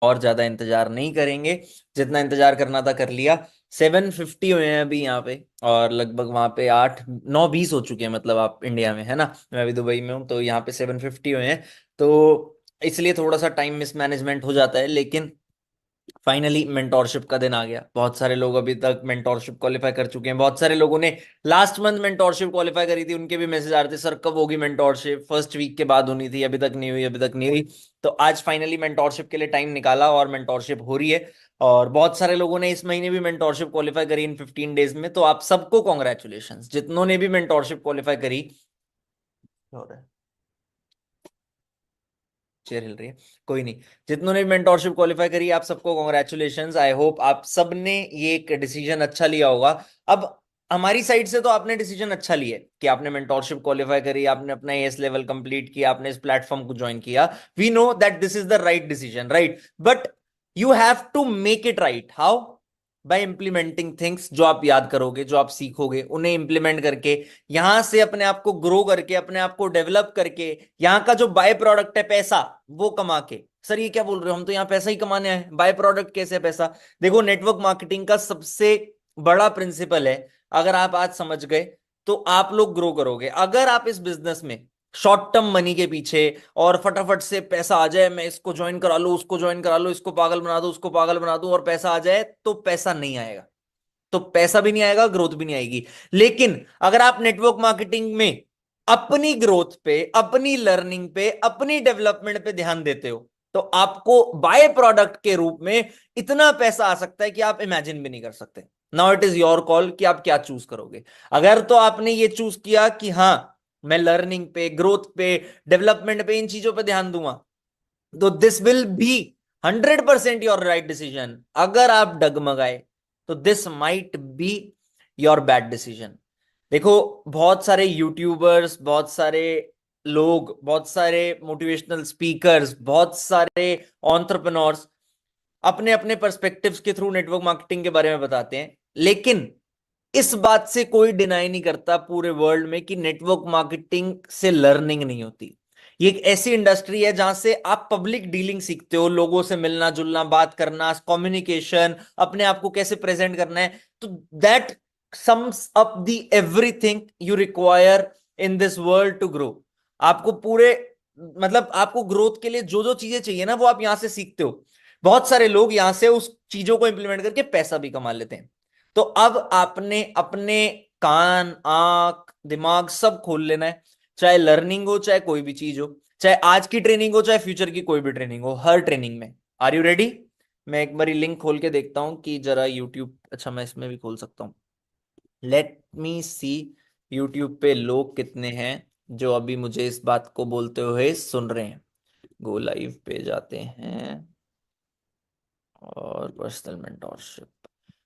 और ज्यादा इंतजार नहीं करेंगे, जितना इंतजार करना था कर लिया। 750 हुए हैं अभी यहाँ पे, और लगभग वहां पे 8 9 20 हो चुके हैं, मतलब आप इंडिया में है ना, मैं अभी दुबई में हूँ, तो यहाँ पे 750 हुए हैं। तो इसलिए थोड़ा सा टाइम मिसमैनेजमेंट हो जाता है, लेकिन फाइनली मेंटोरशिप का दिन आ गया। बहुत सारे लोग अभी तक मेंटोरशिप क्वालिफाई कर चुके हैं, बहुत सारे लोगों ने लास्ट मंथ मेंटोरशिप क्वालिफाई करी थी, उनके भी मैसेज आ रहे थे सर कब होगी मेंटोरशिप, फर्स्ट वीक के बाद होनी थी, अभी तक नहीं हुई, अभी तक नहीं हुई। तो आज फाइनली मेंटोरशिप के लिए टाइम निकाला और मेंटोरशिप हो रही है। और बहुत सारे लोगों ने इस महीने भी मेंटोरशिप क्वालिफाई करी इन 15 डेज में, तो आप सबको कॉन्ग्रेचुलेशन, जितनों ने भी मेंटोरशिप क्वालिफाई करी। हो रहा है, चेयर हिल रही है, कोई नहीं। जितनों ने मेंटोरशिप क्वालिफाई करी आप सबको कॉन्ग्रेचुलेशंस। आई होप आप सबने ये एक डिसीजन अच्छा लिया होगा। अब हमारी साइड से तो आपने डिसीजन अच्छा लिया है कि आपने मेंटोरशिप क्वालिफाई करी, आपने अपना एस लेवल कंप्लीट किया, आपने इस प्लेटफॉर्म को ज्वाइन किया। We know that this is the right decision, right? But you have to make it right. How? By implementing things. जो आप याद करोगे, जो आप सीखोगे, उन्हें इंप्लीमेंट करके, यहां से अपने आप को ग्रो करके, अपने आप को डेवलप करके, यहाँ का जो बाय प्रोडक्ट है पैसा, वो कमा के। सर ये क्या बोल रहे हो, हम तो यहाँ पैसा ही कमाने आए, बाय प्रोडक्ट कैसे है पैसा? देखो, नेटवर्क मार्केटिंग का सबसे बड़ा प्रिंसिपल है, अगर आप आज समझ गए तो आप लोग ग्रो करोगे। अगर आप इस बिजनेस में शॉर्ट टर्म मनी के पीछे और फटाफट से पैसा आ जाए, मैं इसको ज्वाइन करा लूं, उसको ज्वाइन करा लूं, इसको पागल बना दूं, उसको पागल बना दूं और पैसा आ जाए, तो पैसा नहीं आएगा। तो पैसा भी नहीं आएगा, ग्रोथ भी नहीं आएगी। लेकिन अगर आप नेटवर्क मार्केटिंग में अपनी ग्रोथ पे, अपनी लर्निंग पे, अपनी डेवलपमेंट पे ध्यान देते हो, तो आपको बाय प्रोडक्ट के रूप में इतना पैसा आ सकता है कि आप इमेजिन भी नहीं कर सकते। Now it is your call कि आप क्या चूज करोगे। अगर तो आपने ये चूज किया कि हाँ, मैं लर्निंग पे, ग्रोथ पे, डेवलपमेंट पे, इन चीजों पे ध्यान दूंगा, तो this will be 100% your right decision. अगर आप डगमगाए तो this might be your bad decision. देखो, बहुत सारे यूट्यूबर्स, बहुत सारे लोग, बहुत सारे मोटिवेशनल स्पीकर्स, बहुत सारे एंटरप्रेन्योर्स अपने अपने पर्सपेक्टिव्स के थ्रू नेटवर्क मार्केटिंग के बारे में बताते हैं, लेकिन इस बात से कोई डिनाई नहीं करता पूरे वर्ल्ड में कि नेटवर्क मार्केटिंग से लर्निंग नहीं होती। ये एक ऐसी इंडस्ट्री है जहां से आप पब्लिक डीलिंग सीखते हो, लोगों से मिलना जुलना, बात करना, कम्युनिकेशन, अपने आप को कैसे प्रेजेंट करना है। तो that sums up the everything you require in this world to grow. आपको पूरे, मतलब आपको ग्रोथ के लिए जो जो चीजें चाहिए ना, वो आप यहां से सीखते हो। बहुत सारे लोग यहां से उस चीजों को इंप्लीमेंट करके पैसा भी कमा लेते हैं। तो अब आपने अपने कान, आंख, दिमाग सब खोल लेना है। चाहे लर्निंग हो, चाहे कोई भी चीज हो, चाहे आज की ट्रेनिंग हो, चाहे फ्यूचर की कोई भी ट्रेनिंग हो, हर ट्रेनिंग में। Are you ready? मैं एक बार लिंक खोल के देखता हूं कि जरा यूट्यूब, अच्छा मैं इसमें भी खोल सकता हूँ। लेट मी सी, यूट्यूब पे लोग कितने हैं जो अभी मुझे इस बात को बोलते हुए सुन रहे हैं। गो लाइव पे जाते हैं और पर्सनल मेंटोरशिप।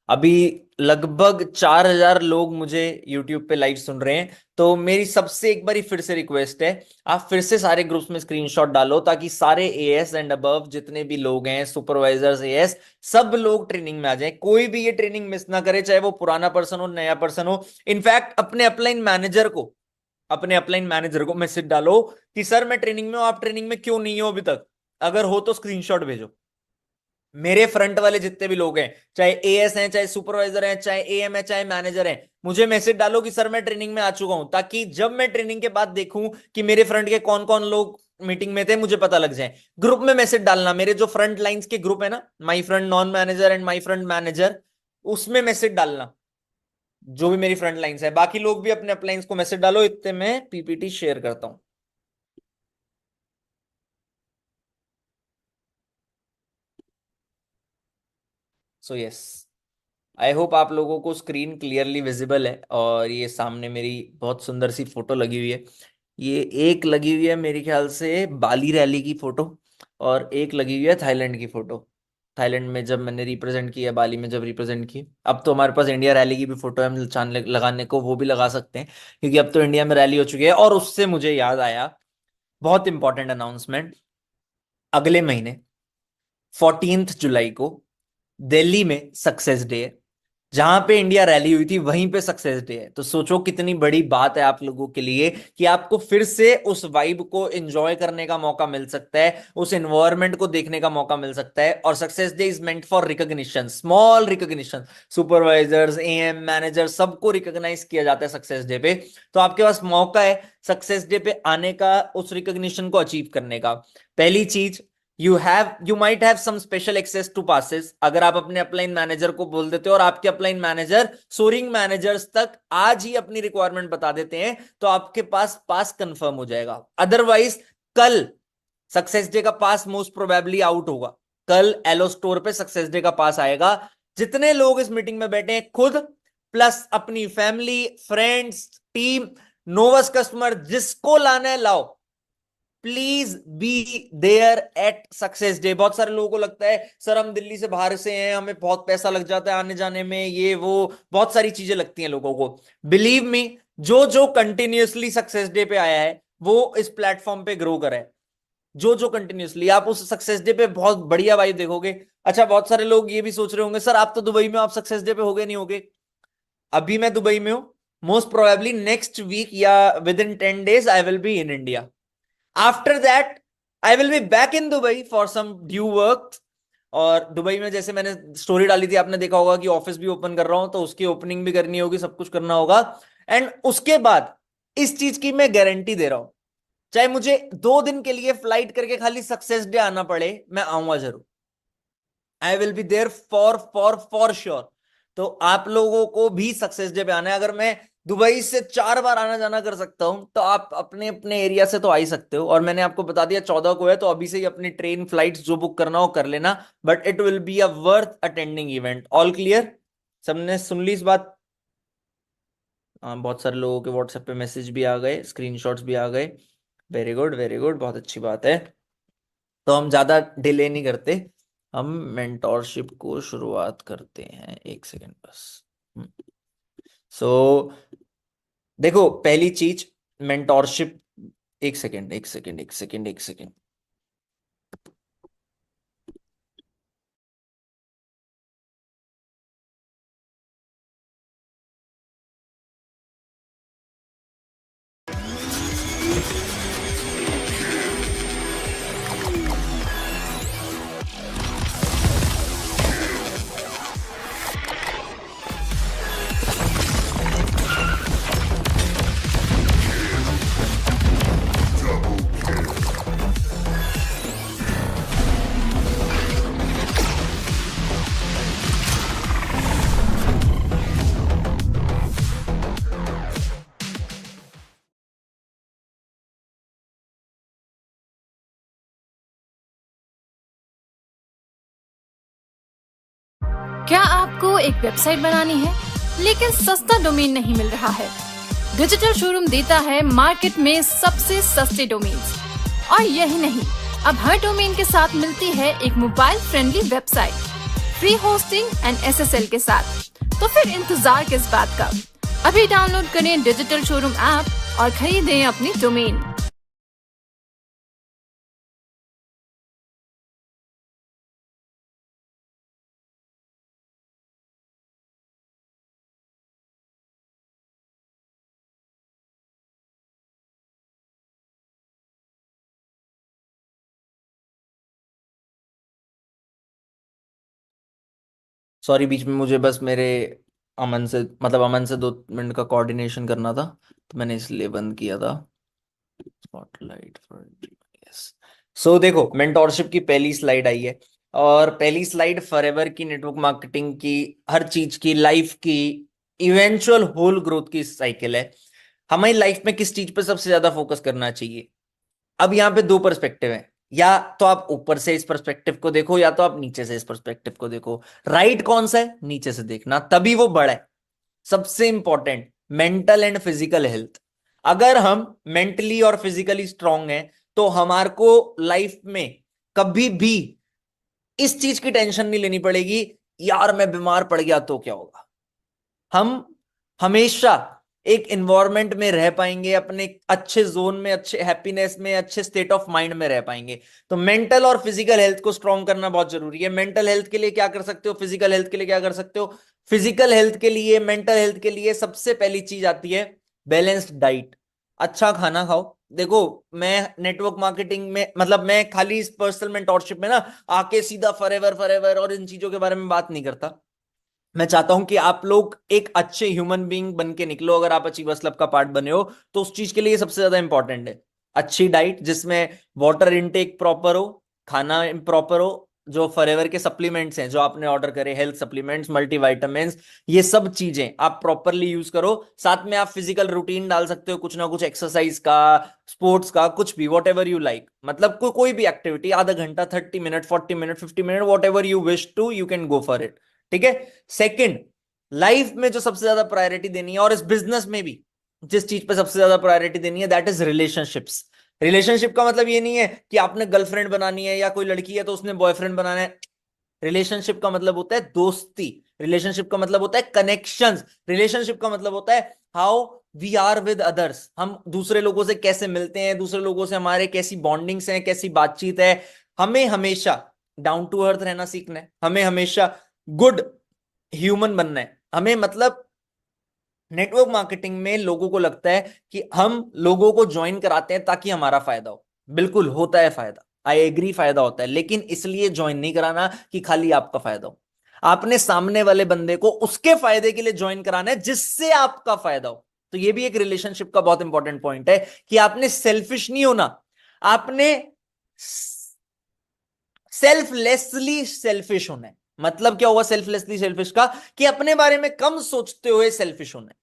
अभी लगभग 4,000 लोग मुझे YouTube पे लाइव सुन रहे हैं। तो मेरी सबसे एक बारी फिर से रिक्वेस्ट है, आप फिर से सारे ग्रुप्स में स्क्रीनशॉट डालो, ताकि सारे एएस एंड अबव जितने भी लोग हैं, सुपरवाइजर्स, एएस, सब लोग ट्रेनिंग में आ जाएं। कोई भी ये ट्रेनिंग मिस ना करे, चाहे वो पुराना पर्सन हो, नया पर्सन हो। इनफैक्ट अपने अपलाइन मैनेजर को मैसेज डालो कि सर मैं ट्रेनिंग में हूं, आप ट्रेनिंग में क्यों नहीं हो अभी तक? अगर हो तो स्क्रीनशॉट भेजो। मेरे फ्रंट वाले जितने भी लोग हैं, चाहे एएस हैं, चाहे सुपरवाइजर हैं, चाहे एएम है, चाहे मैनेजर हैं, मुझे मैसेज डालो कि सर मैं ट्रेनिंग में आ चुका हूं, ताकि जब मैं ट्रेनिंग के बाद देखूं कि मेरे फ्रंट के कौन कौन लोग मीटिंग में थे, मुझे पता लग जाए। ग्रुप में मैसेज डालना, मेरे जो फ्रंट लाइंस के ग्रुप है ना, माई front non manager and my front manager, उसमें मैसेज डालना जो भी मेरी फ्रंट लाइंस है। बाकी लोग भी अपने अपलाइंस को मैसेज डालो, इतने में पीपीटी शेयर करता हूं। सो यस, आई होप आप लोगों को स्क्रीन क्लियरली विजिबल है, और ये सामने मेरी बहुत सुंदर सी फोटो लगी हुई है। ये एक लगी हुई है मेरे ख्याल से बाली रैली की फोटो, और एक लगी हुई है थाईलैंड की फोटो। थाईलैंड में जब मैंने रिप्रेजेंट किया, बाली में जब रिप्रेजेंट की। अब तो हमारे पास इंडिया रैली की भी फोटो है, हम चांद लगाने को वो भी लगा सकते हैं, क्योंकि अब तो इंडिया में रैली हो चुकी है। और उससे मुझे याद आया, बहुत इंपॉर्टेंट अनाउंसमेंट। अगले महीने 14 जुलाई को दिल्ली में सक्सेस डे है। जहां पे इंडिया रैली हुई थी वहीं पे सक्सेस डे है। तो सोचो कितनी बड़ी बात है आप लोगों के लिए कि आपको फिर से उस वाइब को एंजॉय करने का मौका मिल सकता है, उस एनवायरनमेंट को देखने का मौका मिल सकता है। और success day is meant for recognition, small recognition. Supervisors, am, manager, सबको रिकॉग्नाइज किया जाता है सक्सेस डे पे। तो आपके पास मौका है सक्सेस डे पे आने का, उस रिकॉग्निशन को अचीव करने का। पहली चीज, you might have some special access to passes. अगर आप अपने अपलाइन मैनेजर को बोल देते हो और आपके अपलाइन मैनेजर सोरिंग मैनेजर्स तक आज ही अपनी रिक्वायरमेंट बता देते हैं, तो आपके पास पास कंफर्म हो जाएगा। अदरवाइज कल सक्सेस डे का पास मोस्ट प्रोबेबली आउट होगा। कल एलो स्टोर पे सक्सेस डे का पास आएगा। जितने लोग इस मीटिंग में बैठे हैं, खुद प्लस अपनी फैमिली, फ्रेंड्स, टीम, नोवस कस्टमर, जिसको लाना है लाओ। Please be there at success day. बहुत सारे लोगों को लगता है सर हम दिल्ली से बाहर से हैं, हमें बहुत पैसा लग जाता है आने जाने में, ये वो बहुत सारी चीजें लगती हैं लोगों को। बिलीव मी, जो जो कंटिन्यूअसली सक्सेस डे पे आया है वो इस प्लेटफॉर्म पे ग्रो करा है। जो जो कंटिन्यूअसली, आप उस सक्सेस डे पे बहुत बढ़िया वाइब देखोगे। अच्छा, बहुत सारे लोग ये भी सोच रहे होंगे सर आप तो दुबई में हो, आप सक्सेस डे पे होगे नहीं होगे। अभी मैं दुबई में हूं, मोस्ट प्रोबेबली नेक्स्ट वीक या within 10 days I will be in India. After that I will be back in Dubai for some due work. और दुबई में जैसे मैंने स्टोरी डाली थी, आपने देखा होगा कि ऑफिस भी ओपन कर रहा हूं, तो उसकी ओपनिंग भी करनी होगी, सब कुछ करना होगा। एंड उसके बाद इस चीज की मैं गारंटी दे रहा हूं, चाहे मुझे 2 दिन के लिए फ्लाइट करके खाली सक्सेस डे आना पड़े, मैं आऊंगा जरूर। I will be there for sure. तो आप लोगों को भी सक्सेस डे पे आना है। अगर मैं दुबई से 4 बार आना जाना कर सकता हूं, तो आप अपने अपने एरिया से तो आ ही सकते हो। और मैंने आपको बता दिया 14 को है, तो अभी से ही अपनी ट्रेन फ्लाइट्स जो बुक करना हो कर लेना। But it will be a worth attending event. All clear? सबने सुन ली इस बात? हाँ, बहुत सारे लोगों के व्हाट्सएप पे मैसेज भी आ गए, स्क्रीनशॉट्स भी आ गए। वेरी गुड, वेरी गुड, बहुत अच्छी बात है। तो हम ज्यादा डिले नहीं करते, हम मेंटोरशिप को शुरुआत करते हैं। एक सेकेंड बस। सो देखो, पहली चीज मेंटोरशिप। एक सेकेंड, एक सेकेंड, एक सेकेंड, एक सेकेंड। क्या आपको एक वेबसाइट बनानी है लेकिन सस्ता डोमेन नहीं मिल रहा है? डिजिटल शोरूम देता है मार्केट में सबसे सस्ते डोमेन्स। और यही नहीं, अब हर डोमेन के साथ मिलती है एक mobile friendly website, free hosting and SSL के साथ। तो फिर इंतजार किस बात का? अभी डाउनलोड करें डिजिटल शोरूम ऐप और खरीदें अपनी डोमेन। सॉरी, बीच में मुझे बस मेरे अमन से 2 मिनट का कोऑर्डिनेशन करना था, तो मैंने इसलिए बंद किया था। Spotlight for, yes. सो देखो, मेंटोरशिप की पहली स्लाइड आई है। और पहली स्लाइड फॉरएवर की, नेटवर्क मार्केटिंग की, हर चीज की, लाइफ की, इवेंचुअल होल ग्रोथ की साइकिल है। हमारी लाइफ में किस चीज पे सबसे ज्यादा फोकस करना चाहिए? अब यहाँ पे 2 पर्सपेक्टिव है। या तो आप ऊपर से इस पर्सपेक्टिव को देखो, या तो आप नीचे से इस पर्सपेक्टिव को देखो। राइट कौन सा है? नीचे से देखना, तभी वो बड़ा है। सबसे important, mental and physical health. अगर हम मेंटली और फिजिकली स्ट्रांग हैं, तो हमारे को लाइफ में कभी भी इस चीज की टेंशन नहीं लेनी पड़ेगी, यार मैं बीमार पड़ गया तो क्या होगा। हम हमेशा एक एनवायरनमेंट में रह पाएंगे, अपने अच्छे जोन में, अच्छे हैप्पीनेस में, अच्छे स्टेट ऑफ माइंड में रह पाएंगे। तो मेंटल और फिजिकल हेल्थ को स्ट्रांग करना बहुत जरूरी है। मेंटल हेल्थ के लिए क्या कर सकते हो, फिजिकल हेल्थ के लिए क्या कर सकते हो? फिजिकल हेल्थ के लिए, मेंटल हेल्थ के लिए सबसे पहली चीज आती है बैलेंस्ड डाइट। अच्छा खाना खाओ। देखो, मैं नेटवर्क मार्केटिंग में, मतलब मैं खाली इस पर्सनल मेंटोरशिप में ना आके सीधा फॉरएवर फॉरएवर और इन चीजों के बारे में बात नहीं करता। मैं चाहता हूं कि आप लोग एक अच्छे ह्यूमन बीइंग बन के निकलो। अगर आप अचीवर्स क्लब का पार्ट बने हो तो उस चीज के लिए सबसे ज्यादा इंपॉर्टेंट है अच्छी डाइट, जिसमें वाटर इनटेक प्रॉपर हो, खाना प्रॉपर हो, जो फॉरएवर के सप्लीमेंट्स हैं जो आपने ऑर्डर करे, हेल्थ सप्लीमेंट्स, मल्टीविटामिन्स, ये सब चीजें आप प्रॉपरली यूज करो। साथ में आप फिजिकल रूटीन डाल सकते हो, कुछ ना कुछ एक्सरसाइज का, स्पोर्ट्स का, कुछ भी, वॉट एवर यू लाइक, मतलब कोई भी एक्टिविटी, आधा घंटा, 30 minute, 40 minute, 50 minute, whatever you wish to, you can go for it. ठीक है। सेकंड, लाइफ में जो सबसे ज्यादा प्रायोरिटी देनी है, और इस बिजनेस में भी जिस चीज पे सबसे ज्यादा प्रायोरिटी देनी है, दैट इज रिलेशनशिप्स। रिलेशनशिप का मतलब ये नहीं है कि आपने गर्लफ्रेंड बनानी है, या कोई लड़की है तो उसने बॉयफ्रेंड बनाना है। रिलेशनशिप का मतलब होता है दोस्ती। रिलेशनशिप का मतलब होता है कनेक्शंस। रिलेशनशिप का मतलब होता है how we are with others, हम दूसरे लोगों से कैसे मिलते हैं, दूसरे लोगों से हमारे कैसी बॉन्डिंग्स हैं, कैसी बातचीत है। हमें हमेशा डाउन टू अर्थ रहना सीखना है, हमें हमेशा गुड ह्यूमन बनना है। हमें, मतलब नेटवर्क मार्केटिंग में लोगों को लगता है कि हम लोगों को ज्वाइन कराते हैं ताकि हमारा फायदा हो। बिल्कुल होता है फायदा, आई एग्री, फायदा होता है, लेकिन इसलिए ज्वाइन नहीं कराना कि खाली आपका फायदा हो। आपने सामने वाले बंदे को उसके फायदे के लिए ज्वाइन कराना है जिससे आपका फायदा हो। तो ये भी एक रिलेशनशिप का बहुत इंपॉर्टेंट पॉइंट है कि आपने सेल्फिश नहीं होना, आपने सेल्फलेसली सेल्फिश होना है। मतलब क्या हुआ सेल्फलेसली सेल्फिश का? कि अपने बारे में कम सोचते हुए सेल्फिश होना है।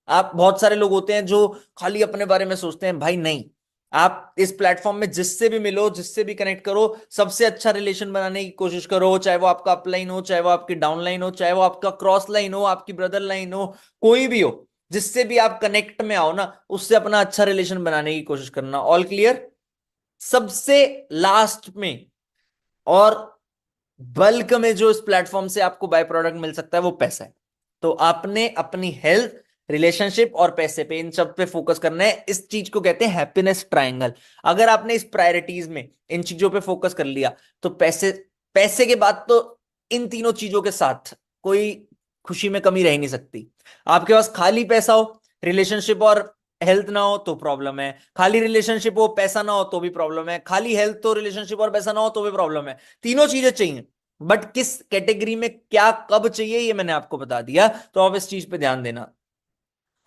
आप, बहुत सारे लोग होते हैं जो खाली अपने बारे में सोचते हैं। भाई नहीं, आप इस प्लेटफॉर्म में जिससे भी मिलो, जिससे भी कनेक्ट करो, सबसे अच्छा रिलेशन बनाने की कोशिश करो। चाहे वो आपका अपलाइन हो, चाहे वो आपकी डाउनलाइन हो, चाहे वो आपका क्रॉस लाइन हो, आपकी ब्रदर लाइन हो, कोई भी हो, जिससे भी आप कनेक्ट में आओ ना, उससे अपना अच्छा रिलेशन बनाने की कोशिश करना। All clear? सबसे लास्ट में और बल्क में जो इस प्लेटफॉर्म से आपको बाय प्रोडक्ट मिल सकता है वो पैसा है। तो आपने अपनी हेल्थ, रिलेशनशिप और पैसे पे, इन सब पे फोकस करना है। इस चीज को कहते हैं हैप्पीनेस ट्रायंगल। अगर आपने इस प्रायोरिटीज में इन चीजों पे फोकस कर लिया तो पैसे, पैसे के बाद तो इन तीनों चीजों के साथ कोई खुशी में कमी रह ही नहीं सकती। आपके पास खाली पैसा हो, रिलेशनशिप और हेल्थ ना हो तो प्रॉब्लम है। खाली रिलेशनशिप हो, पैसा ना हो तो भी प्रॉब्लम है। खाली हेल्थ तो, रिलेशनशिप और पैसा ना हो तो भी प्रॉब्लम है। तीनों चीजें चाहिए, बट किस कैटेगरी में क्या कब चाहिए ये मैंने आपको बता दिया। तो आप इस चीज पे ध्यान देना।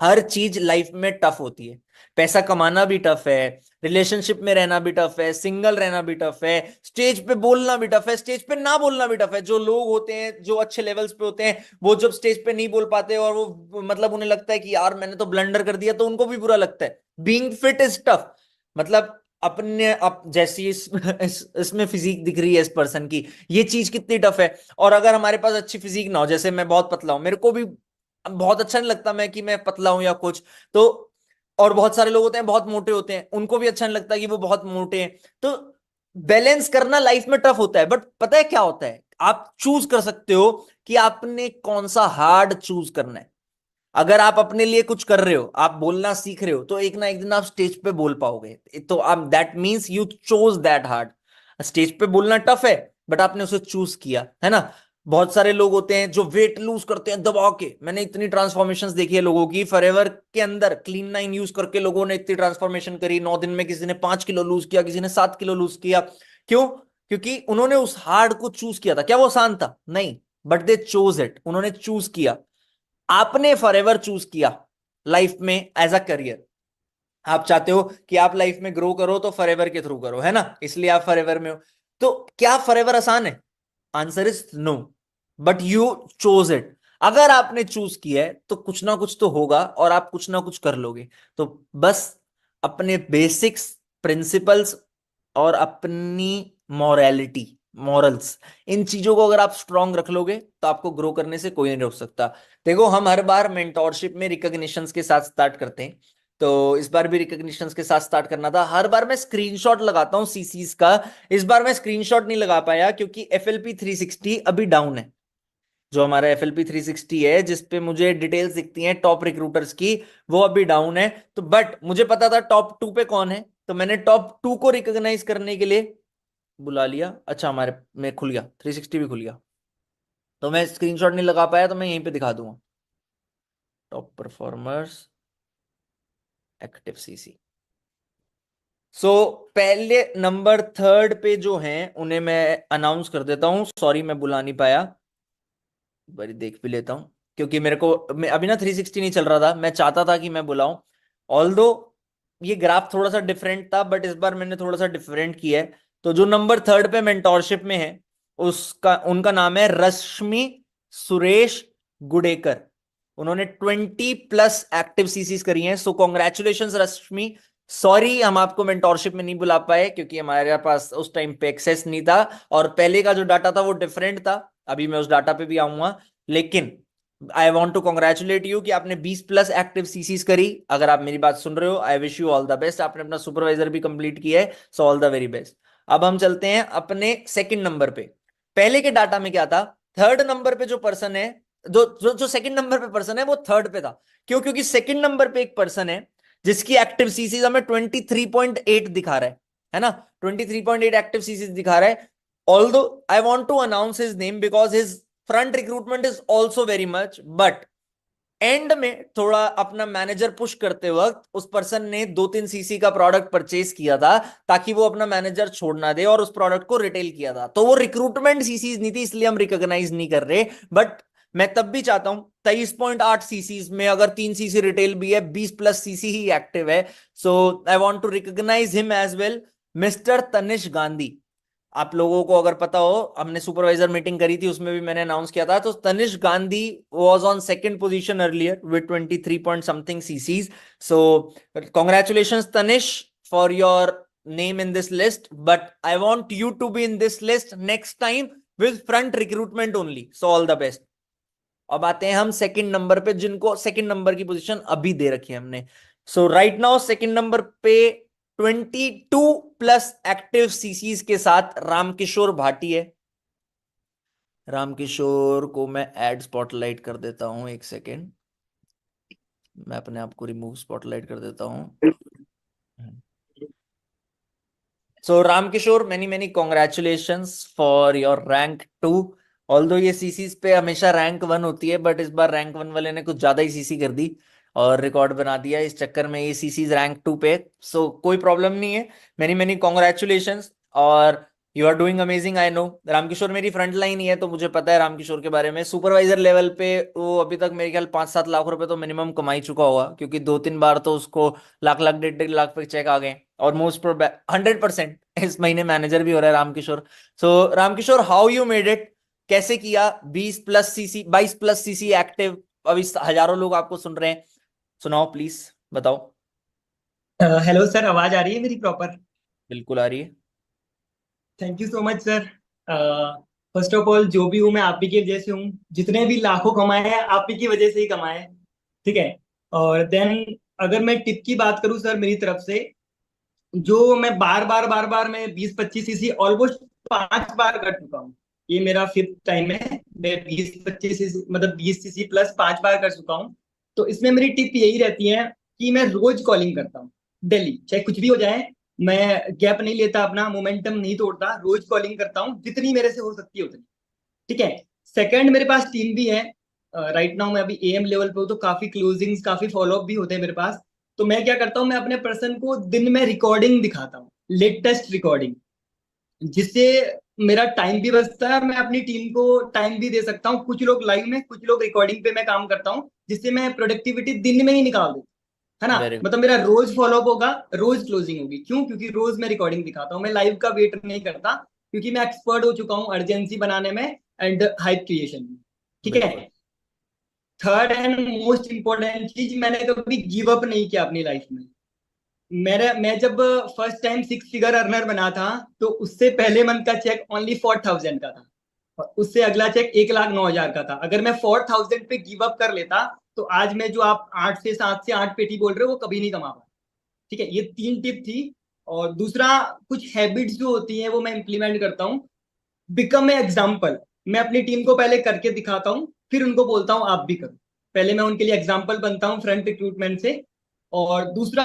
हर चीज लाइफ में टफ होती है। पैसा कमाना भी टफ है, रिलेशनशिप में रहना भी टफ है, सिंगल रहना भी टफ है, स्टेज पे बोलना भी टफ है, स्टेज पे ना बोलना भी टफ है। जो लोग होते हैं जो अच्छे लेवल्स पे होते हैं, वो जब स्टेज पे नहीं बोल पाते और वो, मतलब उन्हें लगता है कि यार मैंने तो ब्लंडर कर दिया, तो उनको भी बुरा लगता है। Being fit is tough. मतलब अपने अप जैसी इसमें फिजिक दिख रही है इस पर्सन की, ये चीज कितनी टफ है। और अगर हमारे पास अच्छी फिजिक ना हो, जैसे मैं बहुत पतला हूं, मेरे को भी बहुत अच्छा नहीं लगता मैं कि मैं पतला हूं या कुछ, तो, और बहुत सारे लोग होते हैं बहुत मोटे होते हैं, उनको भी अच्छा नहीं लगता कि वो बहुत मोटे हैं। तो बैलेंस करना लाइफ में टफ होता है, बट पता है क्या होता है, आप चूज कर सकते हो कि आपने कौन सा हार्ड चूज करना है। अगर आप अपने लिए कुछ कर रहे हो, आप बोलना सीख रहे हो, तो एक ना एक दिन आप स्टेज पे बोल पाओगे। तो आप, that means you chose that hard. Stage पे बोलना टफ है, बट आपने उसे चूज किया है ना। बहुत सारे लोग होते हैं जो वेट लूज करते हैं दबा के। मैंने इतनी ट्रांसफॉर्मेशंस देखी है लोगों की, फॉरएवर के अंदर क्लीन 9 यूज करके लोगों ने इतनी ट्रांसफॉर्मेशन करी 9 दिन में। किसी ने 5 किलो लूज किया, किसी ने 7 किलो लूज किया। क्यों? क्योंकि उन्होंने उस हार्ड को चूज किया था। क्या वो आसान था? नहीं, बट दे चोज इट, उन्होंने चूज किया। आपने फॉरएवर चूज किया लाइफ में एज अ करियर। आप चाहते हो कि आप लाइफ में ग्रो करो तो फॉरएवर के थ्रू करो, है ना, इसलिए आप फॉरएवर में हो। तो क्या फॉरएवर आसान है? Answer is no, but you chose it. अगर आपने चूज किया है तो कुछ ना कुछ तो होगा और आप कुछ ना कुछ कर लोगे। तो बस अपने बेसिक्स, प्रिंसिपल्स और अपनी मोरालिटी, मॉरल्स, इन चीजों को अगर आप स्ट्रांग रख लोगे तो आपको ग्रो करने से कोई नहीं रोक सकता। देखो, हम हर बार मेंटोरशिप में रिकॉग्निशंस के साथ स्टार्ट करते हैं, तो इस बार भी रिकॉग्निशंस के साथ स्टार्ट करना था। हर बार मैं स्क्रीनशॉट लगाता हूँ सीसीस का। इस बार मैं स्क्रीनशॉट नहीं लगा पाया क्योंकि एफएलपी 360 अभी डाउन है। जो हमारा एफएलपी 360 है जिसपे मुझे डिटेल्स दिखती हैं टॉप रिक्रूटर्स की, वो अभी डाउन है। तो बट मुझे पता था टॉप 2 पे कौन है, तो मैंने टॉप 2 को रिकॉग्नाइज करने के लिए बुला लिया। अच्छा, हमारे में खुल गया, 360 भी खुल गया। तो मैं स्क्रीनशॉट नहीं लगा पाया तो मैं यहीं पे दिखा दूंगा, टॉप परफॉर्मर्स एक्टिव सीसी। सो पहले नंबर थर्ड पे जो हैं उन्हें मैं अनाउंस कर देता हूँ, सॉरी मैं बुला नहीं पाया, बड़ी देख भी लेता हूँ क्योंकि मैं अभी ना 360 नहीं चल रहा था, मैं चाहता था कि मैं बुलाऊं। ऑल्दो ये ग्राफ थोड़ा सा डिफरेंट था बट इस बार मैंने थोड़ा सा डिफरेंट किया है। तो जो नंबर थर्ड पे मेंटोरशिप में है उसका उनका नाम है रश्मि सुरेश गुडेकर। उन्होंने 20+ एक्टिव सीसीज करी हैं, सो कॉन्ग्रेचुलेशन रश्मि। सॉरी हम आपको मेंटोरशिप में नहीं बुला पाए क्योंकि हमारे पास उस टाइम पे एक्सेस नहीं था, और पहले का जो डाटा था वो डिफरेंट था, अभी मैं उस डाटा पे भी आऊंगा। लेकिन I want to congratulate you कि आपने 20+ एक्टिव सीसीज करी। अगर आप मेरी बात सुन रहे हो, आई wish you all the best. आपने अपना सुपरवाइजर भी कंप्लीट किया है, सो ऑल द वेरी बेस्ट। अब हम चलते हैं अपने सेकंड नंबर पे। पहले के डाटा में क्या था, थर्ड नंबर पे जो पर्सन है, जो जो जो सेकंड नंबर पे पर्सन है वो थर्ड पे था। क्यों? क्योंकि सेकंड नंबर पे एक पर्सन है जिसकी एक्टिव सीसीज हमें 23.8 दिखा रहा है ना, 23.8 एक्टिव सीसीज दिखा रहा है। Although I want to announce his name because his front recruitment is also very much, but end में थोड़ा अपना मैनेजर पुश करते वक्त उस पर्सन ने 2-3 सीसी का प्रोडक्ट परचेज किया था ताकि वो अपना मैनेजर छोड़ ना दे, और उस प्रोडक्ट को रिटेल किया था। तो वो रिक्रूटमेंट सीसीज नहीं थी, इसलिए हम रिकॉग्नाइज नहीं कर रहे। बट मैं तब भी चाहता हूं 23.8 सीसीज में अगर 3 सीसी रिटेल भी है, 20+ सीसी ही एक्टिव है, so I want to recognise him as well, mister Tanish Gandhi. आप लोगों को अगर पता हो, हमने सुपरवाइजर मीटिंग करी थी उसमें भी मैंने अनाउंस किया था, तो Tanish Gandhi was on second position earlier with 23 point something CCs. So congratulations Tanish for your name in this list, but I want you to be in this list next time with front recruitment only, so all the best. अब आते हैं हम second number पे, जिनको second number की position अभी दे रखी है हमने। सो राइट नाउ सेकंड नंबर पे 22+ एक्टिव सीसीज के साथ रामकिशोर भाटी है। रामकिशोर को मैं एड स्पॉटलाइट कर देता हूं, एक सेकेंड, मैं अपने आप को रिमूव स्पॉटलाइट कर देता हूं। So Ramkishore, many many congratulations for your rank 2। Although ये सीसीज पे हमेशा रैंक 1 होती है, बट इस बार रैंक 1 वाले ने कुछ ज्यादा ही सीसी कर दी और रिकॉर्ड बना दिया, इस चक्कर में ये सीसीज रैंक 2 पे। सो कोई प्रॉब्लम नहीं है, मेनी मेनी कॉन्ग्रेचुलेशंस, और you are doing amazing. I know Ramkishor मेरी फ्रंट लाइन ही है तो मुझे पता है रामकिशोर के बारे में। सुपरवाइजर लेवल पे वो अभी तक मेरे ख्याल 5-7 लाख रुपए तो मिनिमम कमा ही चुका होगा, क्योंकि 2-3 बार तो उसको लाख लाख 1.5 लाख पे चेक आ गए, और मोस्ट 100% इस महीने मैनेजर भी हो रहा है Ramkishore. So Ramkishore, how you made it, कैसे किया 20+सीसी 22+सीसी एक्टिव, अभी हजारों लोग आपको सुन रहे हैं, सुनाओ प्लीज, बताओ। हेलो सर, आवाज आ रही है मेरी प्रॉपर? बिल्कुल आ रही है। Thank you so much sir. First of all, जो भी हूँ मैं आप ही की वजह से हूँ। जितने भी लाखों कमाए हैं आप ही की वजह से ही कमाए हैं, ठीक है। और देन अगर मैं टिप की बात करूँ सर मेरी तरफ से, जो मैं बार बार मैं 20-25 सीसी ऑलमोस्ट 5 बार कर चुका हूँ। ये मेरा फिफ्थ टाइम है, मैं 20-25 सीसी मतलब 20 सीसी प्लस 5 बार कर चुका हूँ। तो इसमें मेरी टिप यही रहती है कि मैं रोज कॉलिंग करता हूँ, डेली, चाहे कुछ भी हो जाए। मैं गैप नहीं लेता, अपना मोमेंटम नहीं तोड़ता, रोज कॉलिंग करता हूँ जितनी मेरे से हो सकती है उतनी, ठीक है। सेकंड, मेरे पास टीम भी है। राइट नाउ मैं अभी एएम लेवल पे हूँ, तो काफी क्लोजिंग्स काफी फॉलोअप भी होते हैं मेरे पास। तो मैं क्या करता हूँ, मैं अपने पर्सन को दिन में रिकॉर्डिंग दिखाता हूँ, लेटेस्ट रिकॉर्डिंग, जिससे मेरा टाइम भी बचता है, मैं अपनी टीम को टाइम भी दे सकता हूँ। कुछ लोग लाइव में, कुछ लोग रिकॉर्डिंग पे मैं काम करता हूँ, जिससे मैं प्रोडक्टिविटी दिन में ही निकाल दूँ, है ना। वेरी मतलब मेरा रोज फॉलोअप होगा, रोज क्लोजिंग होगी। क्यों? क्योंकि रोज मैं रिकॉर्डिंग दिखाता हूँ, मैं लाइव का वेट नहीं करता, क्योंकि मैं एक्सपर्ट हो चुका हूँ अर्जेंसी बनाने में एंड हाइप क्रिएशन में, ठीक है। बिल्कुल। थर्ड एंड मोस्ट इंपॉर्टेंट चीज, मैंने कभी गिव अप नहीं किया अपनी लाइफ में। मैं जब फर्स्ट टाइम 6 फिगर अर्नर बना था, तो उससे पहले मंथ का चेक ओनली 4,000 का था, और उससे अगला चेक 1,09,000 का था। अगर मैं 4,000 पे गिव अप कर लेता, तो आज मैं जो आप 8 से 8 पेटी बोल रहे हो वो कभी नहीं कमा पाता, ठीक है। ये 3 टिप थी। और दूसरा, कुछ हैबिट्स जो होती हैं वो मैं इंप्लीमेंट करता हूँ। बिकम ए एग्जाम्पल, मैं अपनी टीम को पहले करके दिखाता हूँ, फिर उनको बोलता हूँ आप भी करो। पहले मैं उनके लिए एग्जाम्पल बनता हूँ फ्रंट रिक्रूटमेंट से। और दूसरा,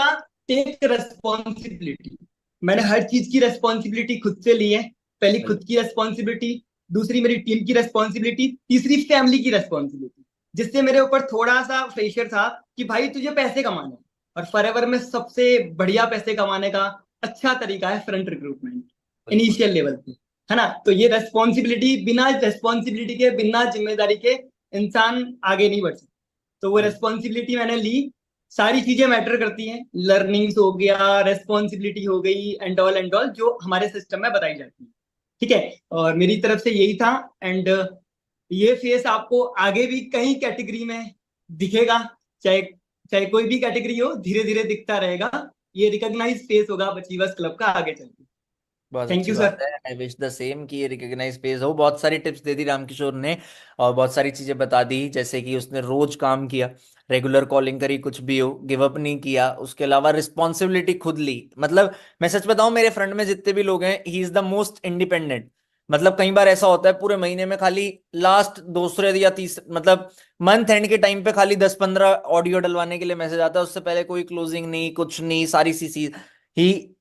टेक रेस्पॉन्सिबिलिटी। मैंने हर चीज की रेस्पॉन्सिबिलिटी खुद से ली है। पहले खुद बिल्कुल। की रेस्पॉन्सिबिलिटी, दूसरी मेरी टीम की रेस्पॉन्सिबिलिटी, तीसरी फैमिली की रेस्पॉन्सिबिलिटी, जिससे मेरे ऊपर थोड़ा सा प्रेशर था कि भाई तुझे पैसे कमाने हैं। और फॉरएवर में सबसे बढ़िया पैसे कमाने का अच्छा तरीका है फ्रंट रिक्रूटमेंट, बिल्कुल। इनिशियल लेवल पे, है ना। तो ये रेस्पॉन्सिबिलिटी, बिना रेस्पॉन्सिबिलिटी के, बिना जिम्मेदारी के इंसान आगे नहीं बढ़ सकता। तो वो रेस्पॉन्सिबिलिटी मैंने ली। सारी चीजें मैटर करती हैं, लर्निंग्स हो गया, रेस्पॉन्सिबिलिटी हो गई, एंड ऑल जो हमारे सिस्टम में बताई जाती है। ठीक है, और मेरी तरफ से यही था। एंड ये फेस आपको आगे भी कई कैटेगरी में दिखेगा, चाहे चाहे कोई भी कैटेगरी हो, धीरे धीरे दिखता रहेगा। ये रिकॉग्नाइज फेस होगा अचीवर्स क्लब का आगे चल के। बहुत थैंक अच्छी यू बात सर। है। आई विश द सेम कि ये रिकॉग्नाइज पेज हो। बहुत सारी टिप्स दे दी रामकिशोर ने और बहुत सारी चीजें बता दी, जैसे कि उसने रोज काम किया, रेगुलर कॉलिंग करी, कुछ भी हो गिव अप नहीं किया, उसके अलावा रिस्पॉन्सिबिलिटी खुद ली। मतलब मैं सच बताऊं, मेरे फ्रेंड में जितने भी लोग हैं, he is the most independent. मतलब कई बार ऐसा होता है पूरे महीने में खाली लास्ट दूसरे या तीसरे, मतलब मंथ एंड के टाइम पे खाली 10-15 ऑडियो डलवाने के लिए मैसेज आता है, उससे पहले कोई क्लोजिंग नहीं, कुछ नहीं, सारी CC he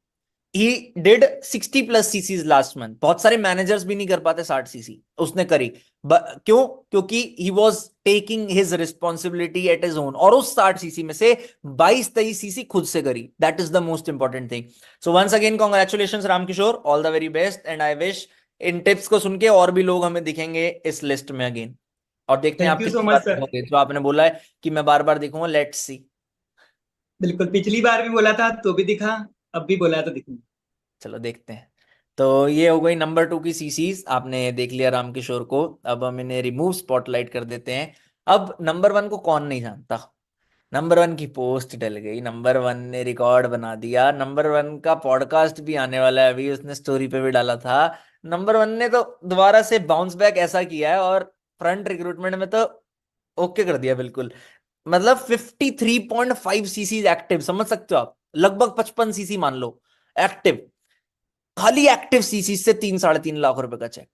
he did 60+ chassis last month. बहुत सारे मैनेजर्स भी नहीं कर पाते 60 सीसी, उसने करी। क्यों? क्योंकि he was taking his responsibility at his own, और उस 60 सीसी में से 22-23 सीसी खुद से करी। That is the most important thing. So once again congratulation Ramkishor, all the very best, and I wish in tips को सुन के और भी लोग हमें दिखेंगे इस लिस्ट में अगेन। और देखते हैं आप थैंक यू सो कितनी बार मच सर। दिखोगे, जो आपने बोला है कि मैं बार बार दिखूंगा, लेट्स सी। बिल्कुल, पिछली बार भी बोला था तो भी दिखा, अब भी बोला है तो दिखूंगा। चलो देखते हैं। तो ये हो गई नंबर 2 की सीसीज, आपने देख लिया रामकिशोर को। अब हम इन्हें रिमूव स्पॉटलाइट कर देते हैं। अब नंबर 1 को कौन नहीं जानता? नंबर 1 की पोस्ट डल गई, नंबर 1 ने रिकॉर्ड बना दिया, नंबर 1 का पॉडकास्ट भी आने वाला है, अभी उसने स्टोरी पे भी डाला था। नंबर 1 ने तो दोबारा से बाउंस बैक ऐसा किया है, और फ्रंट रिक्रूटमेंट में तो ओके कर दिया बिल्कुल। मतलब 53.5 सीसी एक्टिव, समझ सकते हो आप, लगभग 55 सीसी मान लो एक्टिव। खाली एक्टिव सीसी से 3-3.5 लाख रुपए का चेक,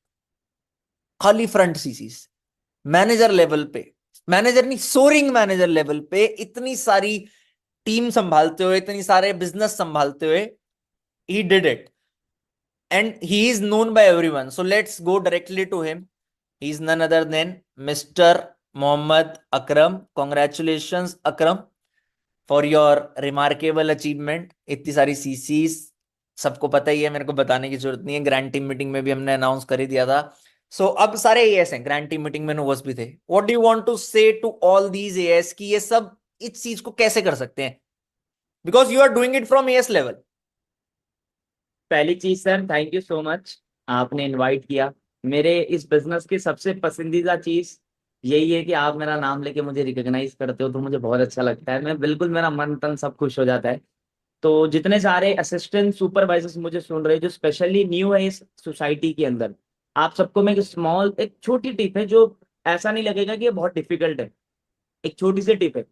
खाली फ्रंट सीसी। मैनेजर लेवल पे, मैनेजर नहीं, सोरिंग मैनेजर लेवल पे, इतनी सारी टीम संभालते हुए, इतनी सारे बिजनेस संभालते हुए, he did it, and he is known by everyone. So let's go directly to him. He is none other than mister Mohammad Akram. Congratulations Akram for your remarkable achievement. इतनी सारी सीसीज सबको पता ही है, मेरे को बताने की जरूरत नहीं है, ग्रैंड टीम मीटिंग में भी हमने अनाउंस कर ही दिया था। सो अब सारे एएस हैं, ग्रैंड टीम मीटिंग में नोवस भी थे। What do you want to say to all these AS कि ये सब इस चीज को कैसे कर सकते हैं, because you are doing it from AS level. पहली चीज sir, thank you so much, आपने इनवाइट किया। मेरे इस बिजनेस की सबसे पसंदीदा चीज यही है कि आप मेरा नाम लेके मुझे रिकॉग्नाइज करते हो, तो मुझे बहुत अच्छा लगता है। मैं बिल्कुल, मेरा मन तन सब खुश हो जाता है। तो जितने सारे असिस्टेंट सुपरवाइजर्स मुझे सुन रहे हैं, जो स्पेशली न्यू है इस सोसाइटी के अंदर, आप सबको मैं एक छोटी टिप है, जो ऐसा नहीं लगेगा कि ये बहुत डिफिकल्ट है। एक छोटी सी टिप है,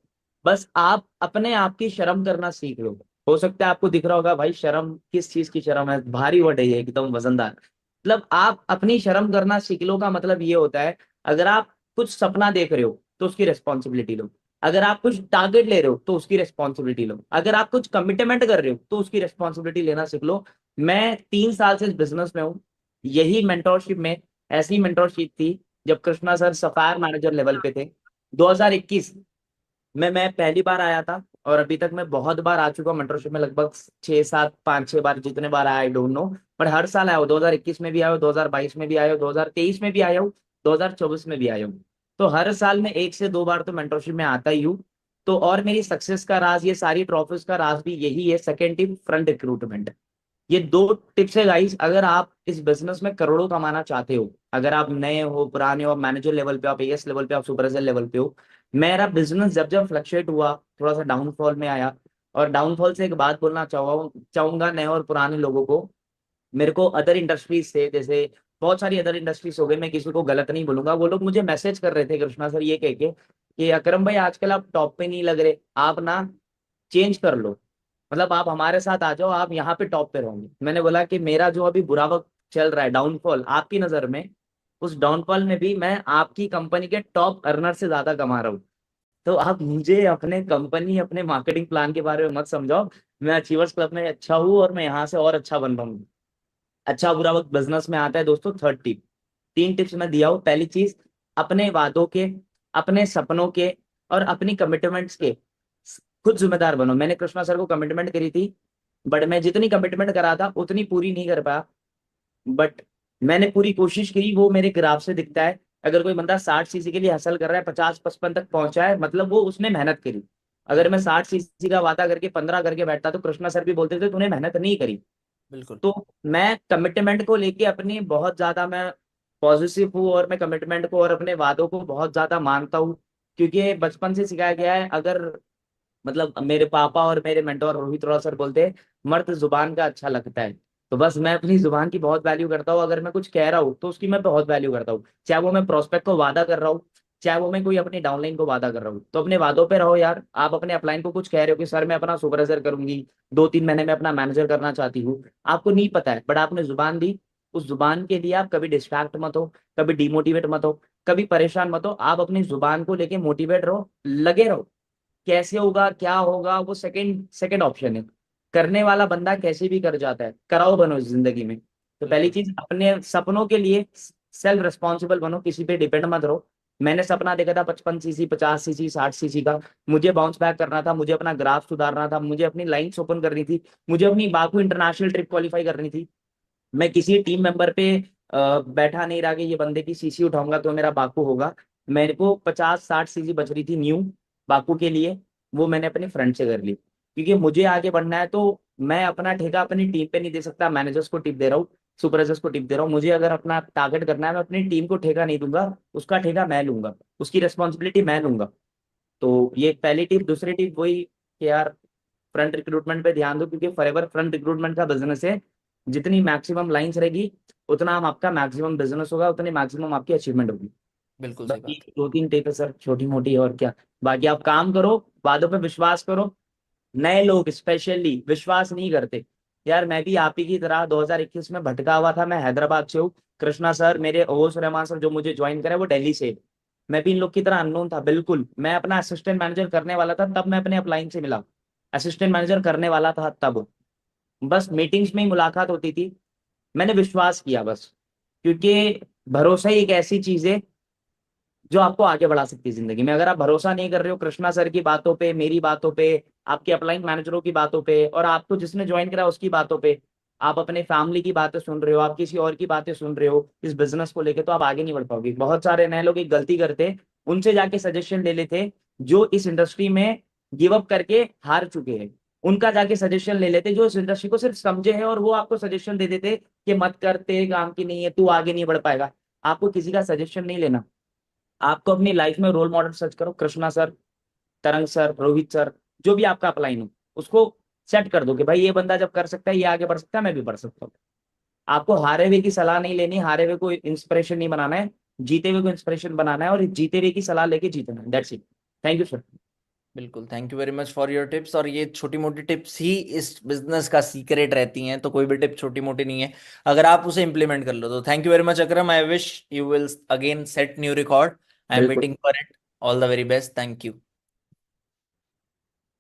बस आप अपने आप की शर्म करना सीख लो। हो सकता है आपको दिख रहा होगा भाई शर्म किस चीज की शर्म है, भारी वर्ड है ये, एकदम वजनदार। मतलब आप अपनी शर्म करना सीख लो का मतलब ये होता है, अगर आप कुछ सपना देख रहे हो तो उसकी रिस्पॉन्सिबिलिटी लो। अगर आप कुछ टारगेट ले रहे हो तो उसकी रिस्पॉन्सिबिलिटी लो। अगर आप कुछ कमिटमेंट कर रहे हो तो उसकी रिस्पॉन्सिबिलिटी लेना सीख लो। मैं 3 साल से इस बिजनेस में हूँ। यही मेंटोरशिप में, ऐसी मेंटोरशिप थी जब Krishna sir sapphire manager level पे थे 2021 में। मैं पहली बार आया था, और अभी तक मैं बहुत बार आ चुका हूँ मेंटरशिप में, लगभग 6-7, 5-6 बार, जितने बार आया आई डोंट नो। पर हर साल आया हूँ, 2021 में भी आया हूँ, 2022 में भी आया हूँ, 2023 में भी आया हूँ, 2024 में भी आया हूँ। तो हर साल में 1 से 2 बार तो मेंटरशिप में आता ही हूँ। तो और मेरी सक्सेस का राज, ये सारी ट्रॉफीज का राज भी यही है, सेकेंड टिप फ्रंट रिक्रूटमेंट। ये 2 टिप्स है गाइस। अगर आप इस बिजनेस में करोड़ों कमाना चाहते हो, अगर आप नए हो, पुराने हो, आप मैनेजर लेवल पे, आप एएस लेवल पे, आप सुपरवाइजर लेवल पे हो, मेरा बिजनेस जब जब फ्लक्चुएट हुआ, थोड़ा सा डाउनफॉल में आया, और डाउनफॉल से एक बात बोलना चाहूंगा नए और पुराने लोगों को। मेरे को अदर इंडस्ट्रीज से, जैसे बहुत सारी अदर इंडस्ट्रीज हो गई, मैं किसी को गलत नहीं बोलूंगा, वो लोग मुझे मैसेज कर रहे थे कृष्णा सर ये कह के कि अकरम भाई आजकल आप टॉप पे नहीं लग रहे, आप ना चेंज कर लो, मतलब आप हमारे साथ आ जाओ, आप यहाँ पे टॉप पे रहोगे। मैंने बोला कि मेरा जो अभी बुरा वक्त चल रहा है, डाउनफॉल आपकी नजर में, उस डाउनफॉल में भी मैं आपकी कंपनी के टॉप अर्नर से ज्यादा कमा रहा हूँ। तो आप मुझे अपने कंपनी, अपने मार्केटिंग प्लान के बारे में मत समझाओ। मैं अचीवर्स क्लब में अच्छा हूँ, और मैं यहाँ से और अच्छा बन रहा हूँ। अच्छा बुरा वक्त बिजनेस में आता है दोस्तों। थर्ड टिप, 3 टिप्स मैं दिया हूँ। पहली चीज, अपने वादों के, अपने सपनों के और अपनी कमिटमेंट्स के खुद जिम्मेदार बनो। मैंने कृष्णा सर को कमिटमेंट करी थी, बट मैं जितनी कमिटमेंट करा था उतनी पूरी नहीं कर पाया। बट मैंने पूरी कोशिश की, वो मेरे ग्राफ से दिखता है। अगर कोई बंदा 60 सीसी के लिए हासिल कर रहा है, 50-55 तक पहुंचा है, मतलब वो उसने मेहनत करी। अगर मैं 60 सीसी का वादा करके 15 करके बैठता तो कृष्णा सर भी बोलते थे तूने मेहनत नहीं करी। बिल्कुल। तो मैं कमिटमेंट को लेके अपनी बहुत ज्यादा मैं पॉजिटिव हूँ, और मैं कमिटमेंट को और अपने वादों को बहुत ज्यादा मानता हूँ। क्योंकि ये बचपन से सिखाया गया है। अगर मतलब मेरे पापा और मेरे मेंटोर रोहित रोड़ा सर बोलते हैं मर्द जुबान का अच्छा लगता है। तो बस मैं अपनी जुबान की बहुत वैल्यू करता हूँ। अगर मैं कुछ कह रहा हूँ तो उसकी मैं बहुत वैल्यू करता हूँ, चाहे वो मैं प्रोस्पेक्ट को वादा कर रहा हूँ, चाहे वो मैं कोई अपनी डाउनलाइन को वादा कर रहा हूँ। तो अपने वादों पे रहो यार। आप अपने अपलाइन को कुछ कह रहे हो कि सर मैं अपना सुपरवाइजर करूंगी, 2-3 महीने में अपना मैनेजर करना चाहती हूँ, आपको नहीं पता है बट आपने जुबान दी। उस जुबान के लिए आप कभी डिस्ट्रैक्ट मत हो, कभी डिमोटिवेट मत हो, कभी परेशान मत हो। आप अपनी जुबान को लेके मोटिवेट रहो, लगे रहो। कैसे होगा क्या होगा वो सेकंड सेकंड ऑप्शन है। करने वाला बंदा कैसे भी कर जाता है। कराओ बनो इस जिंदगी में। तो पहली बिल्कुल। चीज, अपने सपनों के लिए सेल्फ रिस्पॉन्सिबल बनो, किसी पे डिपेंड मत रहो। मैंने सपना देखा था 55 सीसी, 50 सीसी, 60 सीसी का। मुझे बाउंस बैक करना था, मुझे अपना ग्राफ सुधारना था, मुझे अपनी लाइन्स ओपन करनी थी, मुझे अपनी बाकू इंटरनेशनल ट्रिप क्वालिफाई करनी थी। मैं किसी टीम मेंबर पे बैठा नहीं रहा कि ये बंदे की सीसी उठाऊंगा तो मेरा बाकू होगा। मेरे को 50-60 सीसी बच रही थी न्यू बाकू के लिए, वो मैंने अपने फ्रेंड से कर ली। क्योंकि मुझे आगे बढ़ना है तो मैं अपना ठेका अपनी टीम पे नहीं दे सकता। मैनेजर्स को टिप दे रहा हूँ, सुपरवाइजर्स को टिप दे रहा हूँ। मुझे अगर अपना टारगेट करना है, मैं अपनी टीम को ठेका नहीं दूंगा, उसका ठेका मैं लूंगा, उसकी रिस्पॉन्सिबिलिटी मैं लूंगा। तो ये पहली टिप। दूसरी टिप वही कि यार फ्रंट रिक्रूटमेंट पे ध्यान दो, क्योंकि फॉरएवर फ्रंट रिक्रूटमेंट का बिजनेस है। जितनी मैक्सिमम लाइंस रहेगी उतना हम आपका मैक्सिमम बिजनेस होगा, उतनी मैक्सिमम आपकी अचीवमेंट होगी। बिल्कुल सही बाकी बात। 2-3 टिप है सर, छोटी मोटी, और क्या। बाकी आप काम करो, वादों पे विश्वास करो। नए लोग स्पेशली विश्वास नहीं करते। यार मैं भी आप ही की तरह 2021 में भटका हुआ था। मैं हैदराबाद से हूँ। कृष्णा सर, मेरे ओस रहमान सर जो मुझे ज्वाइन करे वो दिल्ली से। मैं भी इन लोग की तरह अननोन था बिल्कुल। मैं अपना असिस्टेंट मैनेजर करने वाला था तब मैं अपने अपलाइन से मिला। असिस्टेंट मैनेजर करने वाला था तब, बस मीटिंग्स में ही मुलाकात होती थी। मैंने विश्वास किया बस। क्योंकि भरोसा ही एक ऐसी चीज है जो आपको आगे बढ़ा सकती है जिंदगी में। अगर आप भरोसा नहीं कर रहे हो कृष्णा सर की बातों पे, मेरी बातों पे, आपके अपलाइन मैनेजरों की बातों पे, और आपको जिसने ज्वाइन करा उसकी बातों पे, आप अपने फैमिली की बातें सुन रहे हो, आप किसी और की बातें सुन रहे हो इस बिजनेस को लेके, तो आप आगे नहीं बढ़ पाओगे। बहुत सारे नए लोग एक गलती करते, उनसे जाके सजेशन ले लेते जो इस इंडस्ट्री में गिव अप करके हार चुके हैं। उनका जाके सजेशन ले लेते जो इस इंडस्ट्री को सिर्फ समझे हैं, और वो आपको सजेशन दे देते कि मत कर, तेरे काम की नहीं है, तू आगे नहीं बढ़ पाएगा। आपको किसी का सजेशन नहीं लेना। आपको अपनी लाइफ में रोल मॉडल सर्च करो, कृष्णा सर, तरंग सर, रोहित सर, जो भी आपका अपलाइन हो, उसको सेट कर दो कि भाई ये बंदा जब कर सकता है, ये आगे बढ़ सकता है, मैं भी बढ़ सकता हूँ। आपको हारे हुए की सलाह नहीं लेनी, हारे हुए को इंस्पिरेशन नहीं बनाना है, जीते हुए को इंस्पिरेशन बनाना है, और जीते हुए की सलाह लेके जीतना है। That's it. Thank you sir. बिल्कुल, thank you very much for your tips. और ये छोटी मोटी टिप्स ही इस बिजनेस का सीक्रेट रहती हैं, तो कोई भी टिप छोटी मोटी नहीं है अगर आप उसे इंप्लीमेंट कर लो तो। Thank you very much Akram. I wish you will again set new record. I am बिल्कुल। Waiting for it. All the very best. Thank you.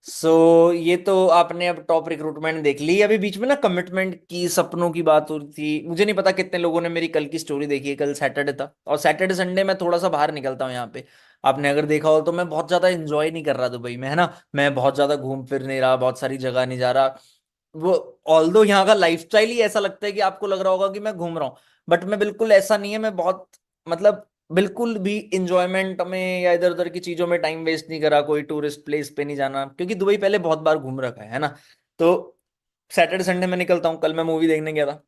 So ये तो आपने अब टॉप रिक्रूटमेंट देख ली। अभी बीच में ना कमिटमेंट की, सपनों की बात हो रही थी। मुझे नहीं पता कितने लोगों ने मेरी कल की स्टोरी देखी है। कल सैटरडे था और सैटरडे संडे मैं थोड़ा सा बाहर निकलता हूँ यहाँ पे। आपने अगर देखा हो तो मैं बहुत ज्यादा एंजॉय नहीं कर रहा दुबई में, है ना। मैं बहुत ज्यादा घूम फिर नहीं रहा, बहुत सारी जगह नहीं जा रहा। वो ऑल्दो यहाँ का लाइफस्टाइल ही ऐसा लगता है कि आपको लग रहा होगा कि मैं घूम रहा हूँ, बट मैं बिल्कुल ऐसा नहीं है। मैं बहुत मतलब बिल्कुल भी इंजॉयमेंट में या इधर उधर की चीजों में टाइम वेस्ट नहीं करा। कोई टूरिस्ट प्लेस पे नहीं जाना, क्योंकि दुबई पहले बहुत बार घूम रखा है ना। तो सैटरडे संडे में निकलता हूँ। कल मैं मूवी देखने गया था,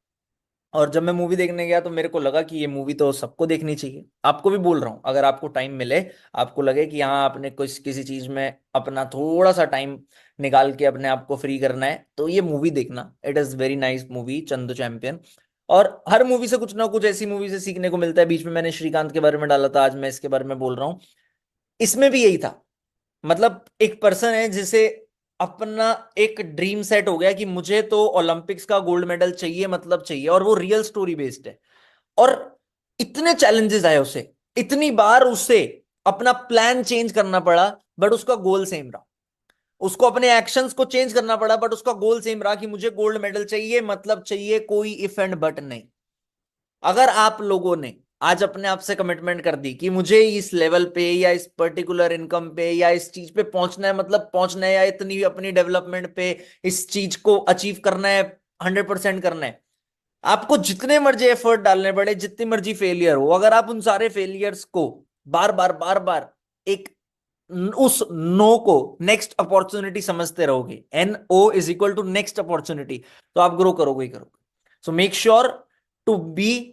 और जब मैं मूवी देखने गया तो मेरे को लगा कि ये मूवी तो सबको देखनी चाहिए। आपको भी बोल रहा हूँ, अगर आपको टाइम मिले, आपको लगे कि हाँ आपने कुछ किसी चीज में अपना थोड़ा सा टाइम निकाल के अपने आप को फ्री करना है, तो ये मूवी देखना। It is very nice movie, Chandu champion. और हर मूवी से कुछ ना कुछ ऐसी मूवी से सीखने को मिलता है। बीच में मैंने श्रीकांत के बारे में डाला था, आज मैं इसके बारे में बोल रहा हूँ। इसमें भी यही था। मतलब एक पर्सन है जिसे अपना एक ड्रीम सेट हो गया कि मुझे तो ओलंपिक्स का गोल्ड मेडल चाहिए, मतलब चाहिए, और वो रियल स्टोरी बेस्ड है। और इतने चैलेंजेस आए उसे, इतनी बार उसे अपना प्लान चेंज करना पड़ा, बट उसका गोल सेम रहा। उसको अपने एक्शंस को चेंज करना पड़ा, बट उसका गोल सेम रहा कि मुझे गोल्ड मेडल चाहिए, मतलब चाहिए, कोई इफ एंड बट नहीं। अगर आप लोगों ने आज अपने आप से कमिटमेंट कर दी कि मुझे इस लेवल पे या इस पर्टिकुलर इनकम पे या इस चीज पे पहुंचना है, मतलब पहुंचना है, या इतनी अपनी डेवलपमेंट पे इस चीज को अचीव करना है, 100% करना है। आपको जितने मर्जी एफर्ट डालने पड़े, जितनी मर्जी फेलियर हो, अगर आप उन सारे फेलियर्स को बार बार एक उस नो को नेक्स्ट अपॉर्चुनिटी समझते रहोगे, NO = नेक्स्ट अपॉर्चुनिटी, तो आप ग्रो करोगे ही करोगे। So make sure to be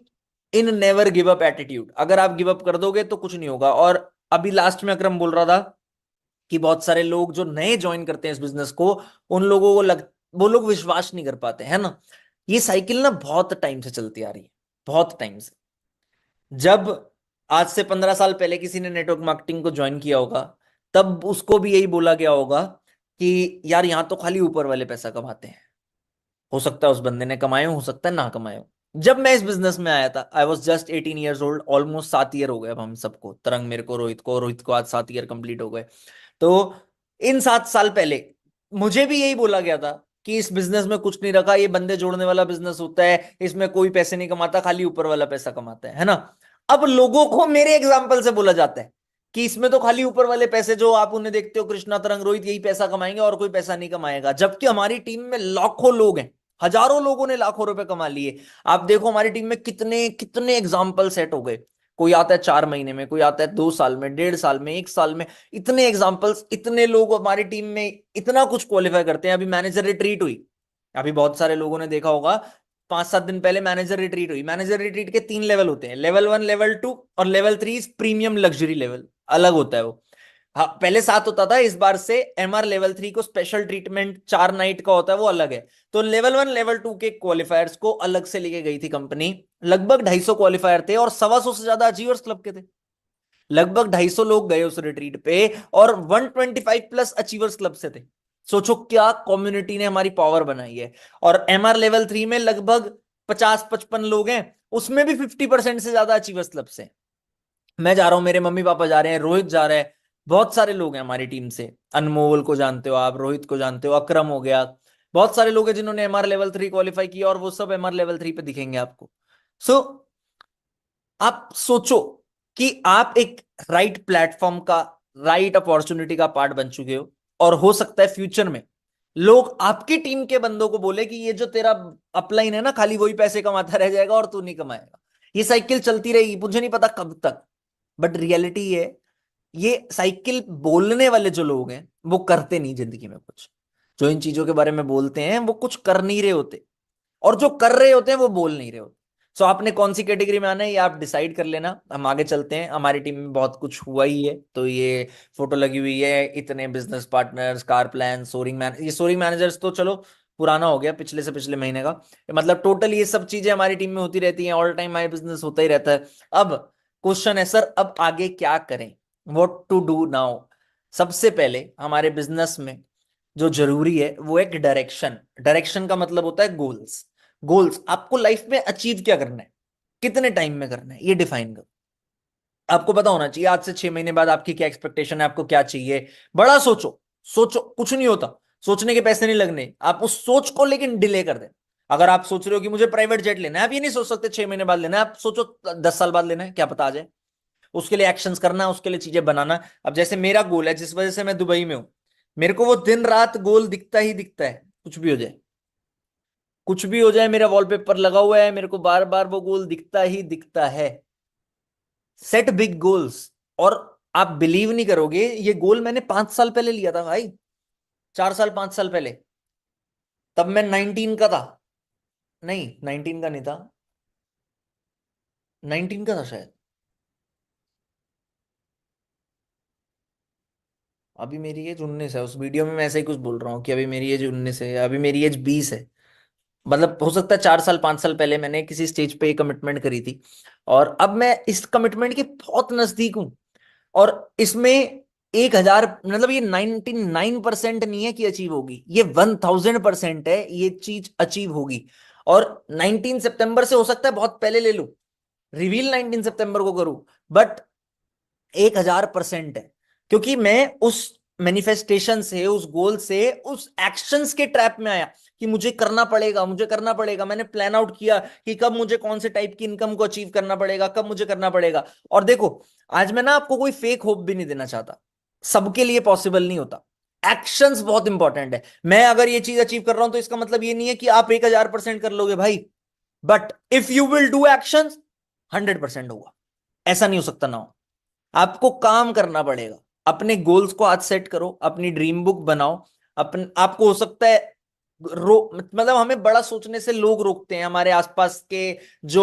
in never give up attitude. अगर आप गिव अप कर दोगे तो कुछ नहीं होगा। और अभी लास्ट में अकरम बोल रहा था कि बहुत सारे लोग जो नए ज्वाइन करते हैं इस बिजनेस को, उन लोगों को वो लोग विश्वास नहीं कर पाते है ना। ये साइकिल ना बहुत टाइम से चलती आ रही है, बहुत टाइम से। जब आज से 15 साल पहले किसी ने नेटवर्क मार्केटिंग को ज्वाइन किया होगा, तब उसको भी यही बोला गया होगा कि यार यहां तो खाली ऊपर वाले पैसा कमाते हैं। हो सकता है उस बंदे ने कमाए हो सकता है ना कमाए हो। जब मैं इस बिजनेस में आया था, I was just 18 years old, almost 7 year हो गए अब हम सबको, तरंग मेरे को, रोहित को आज 7 ईयर कंप्लीट हो गए। तो इन 7 साल पहले मुझे भी यही बोला गया था कि इस बिजनेस में कुछ नहीं रखा, ये बंदे जोड़ने वाला बिजनेस होता है, इसमें कोई पैसे नहीं कमाता, खाली ऊपर वाला पैसा कमाता है ना। अब लोगों को मेरे एग्जाम्पल से बोला जाता है कि इसमें तो खाली ऊपर वाले पैसे, जो आप उन्हें देखते हो कृष्णा, तरंग, रोहित, यही पैसा कमाएंगे और कोई पैसा नहीं कमाएगा। जबकि हमारी टीम में लाखों लोग हैं, हजारों लोगों ने लाखों रुपए कमा लिए। आप देखो हमारी टीम में कितने कितने एग्जाम्पल सेट हो गए। कोई आता है 4 महीने में, कोई आता है 2 साल में, 1.5 साल में, 1 साल में। इतने एग्जाम्पल्स, इतने लोग हमारी टीम में इतना कुछ क्वालिफाई करते हैं। अभी मैनेजर रिट्रीट हुई, अभी बहुत सारे लोगों ने देखा होगा, 5-7 दिन पहले मैनेजर रिट्रीट हुई। मैनेजर रिट्रीट के 3 लेवल होते हैं, लेवल 1, लेवल 2 और लेवल 3 प्रीमियम लग्जरी लेवल, अलग होता है वो। हाँ, पहले 7 होता था, इस बार से MR लेवल 3 को स्पेशल ट्रीटमेंट 4 नाइट का होता है, वो अलग है। तो लेवल 1 लेवल 2 के क्वालिफायर्स को अलग से लेके गई थी कंपनी। लगभग 250 क्वालिफायर थे और 125 से ज्यादा अचीवर्स क्लब के थे। लगभग 250 लोग गए उस रिट्रीट पे और 125+ अचीवर्स क्लब से थे। सोचो क्या कम्युनिटी ने हमारी पावर बनाई है। और MR लेवल 3 में लगभग 50-55 लोग हैं, उसमें भी 50% से ज्यादा अचीवर्स क्लब से। मैं जा रहा हूं, मेरे मम्मी पापा जा रहे हैं, रोहित जा रहा है, बहुत सारे लोग हैं हमारी टीम से। अनमोल को जानते हो आप, रोहित को जानते हो, अकरम हो गया, बहुत सारे लोग हैं जिन्होंने MR लेवल 3 क्वालिफाई किया और वो सब MR लेवल 3 पे दिखेंगे आपको। सो आप सोचो कि आप एक राइट प्लेटफॉर्म का, राइट अपॉर्चुनिटी का पार्ट बन चुके हो, और हो सकता है फ्यूचर में लोग आपकी टीम के बंदों को बोले कि ये जो तेरा अपलाइन है ना, खाली वही पैसे कमाता रह जाएगा और तू नहीं कमाएगा। ये साइकिल चलती रहेगी, मुझे नहीं पता कब तक, बट रियलिटी है ये साइकिल बोलने वाले जो लोग हैं वो करते नहीं जिंदगी में कुछ। जो इन चीजों के बारे में बोलते हैं वो कुछ कर नहीं रहे होते, और जो कर रहे होते हैं वो बोल नहीं रहे होते। सो आपने कौन सी कैटेगरी में आना है ये आप डिसाइड कर लेना। हम आगे चलते हैं, हमारी टीम में बहुत कुछ हुआ ही है। तो ये फोटो लगी हुई है, इतने business partners, car plan, soaring man, ये सोरिंग मैनेजर्स तो चलो पुराना हो गया, पिछले से पिछले महीने का। मतलब टोटल ये सब चीजें हमारी टीम में होती रहती हैं, ऑल टाइम माई बिजनेस होता ही रहता है। अब क्वेश्चन है सर, अब आगे क्या करें, व्हाट टू डू नाउ। सबसे पहले हमारे बिजनेस में जो जरूरी है वो एक डायरेक्शन। डायरेक्शन का मतलब होता है गोल्स। गोल्स, आपको लाइफ में अचीव क्या करना है, कितने टाइम में करना है, ये डिफाइन करो। आपको पता होना चाहिए आज से 6 महीने बाद आपकी क्या एक्सपेक्टेशन है, आपको क्या चाहिए। बड़ा सोचो, सोचो, कुछ नहीं होता, सोचने के पैसे नहीं लगने। आप उस सोच को लेकिन डिले कर दें। अगर आप सोच रहे हो कि मुझे प्राइवेट जेट लेना है, आप ये नहीं सोच सकते 6 महीने बाद लेना है, आप सोचो 10 साल बाद लेना है, क्या पता आ जाए। उसके लिए एक्शंस करना, उसके लिए चीजें बनाना। अब जैसे मेरा गोल है, जिस वजह से मैं दुबई में हूं, मेरे को वो दिन रात गोल दिखता ही दिखता है। कुछ भी हो जाए, कुछ भी हो जाए, मेरा वॉलपेपर लगा हुआ है, मेरे को बार बार वो गोल दिखता ही दिखता है। Set big goals. और आप बिलीव नहीं करोगे, ये गोल मैंने 5 साल पहले लिया था भाई, 4 साल 5 साल पहले। तब मैं 19 का था, नहीं 19 का नहीं था, 19 का था शायद। अभी मेरी एज 19 है, उस वीडियो में मैं ऐसा ही कुछ बोल रहा हूँ कि अभी मेरी एज 19 है, अभी मेरी एज 20 है। मतलब हो सकता है 4 साल 5 साल पहले मैंने किसी स्टेज पे ये कमिटमेंट करी थी, और अब मैं इस कमिटमेंट के बहुत नजदीक हूं। और इसमें 1,000, मतलब ये 99% नहीं है कि अचीव होगी, ये 1000% है ये चीज अचीव होगी। और 19 सितंबर से हो सकता है बहुत पहले ले लूं, रिवील 19 सितंबर को करूं, बट 1000% है। क्योंकि मैं उस मैनिफेस्टेशन से, उस गोल से, उस एक्शंस के ट्रैप में आया कि मुझे करना पड़ेगा, मुझे करना पड़ेगा। मैंने प्लान आउट किया कि कब मुझे कौन से टाइप की इनकम को अचीव करना पड़ेगा, कब मुझे करना पड़ेगा। और देखो, आज मैं ना आपको कोई फेक होप भी नहीं देना चाहता, सबके लिए पॉसिबल नहीं होता। एक्शंस बहुत इंपॉर्टेंट है। मैं अगर ये चीज अचीव कर रहा हूं तो इसका मतलब ये नहीं है कि आप 1000% कर लोगे भाई, but if you will do action 100% होगा। ऐसा नहीं हो सकता ना हो। आपको काम करना पड़ेगा, अपने गोल्स को आज सेट करो, अपनी ड्रीम बुक बनाओ। अपन आपको हो सकता है मतलब हमें बड़ा सोचने से लोग रोकते हैं, हमारे आसपास के जो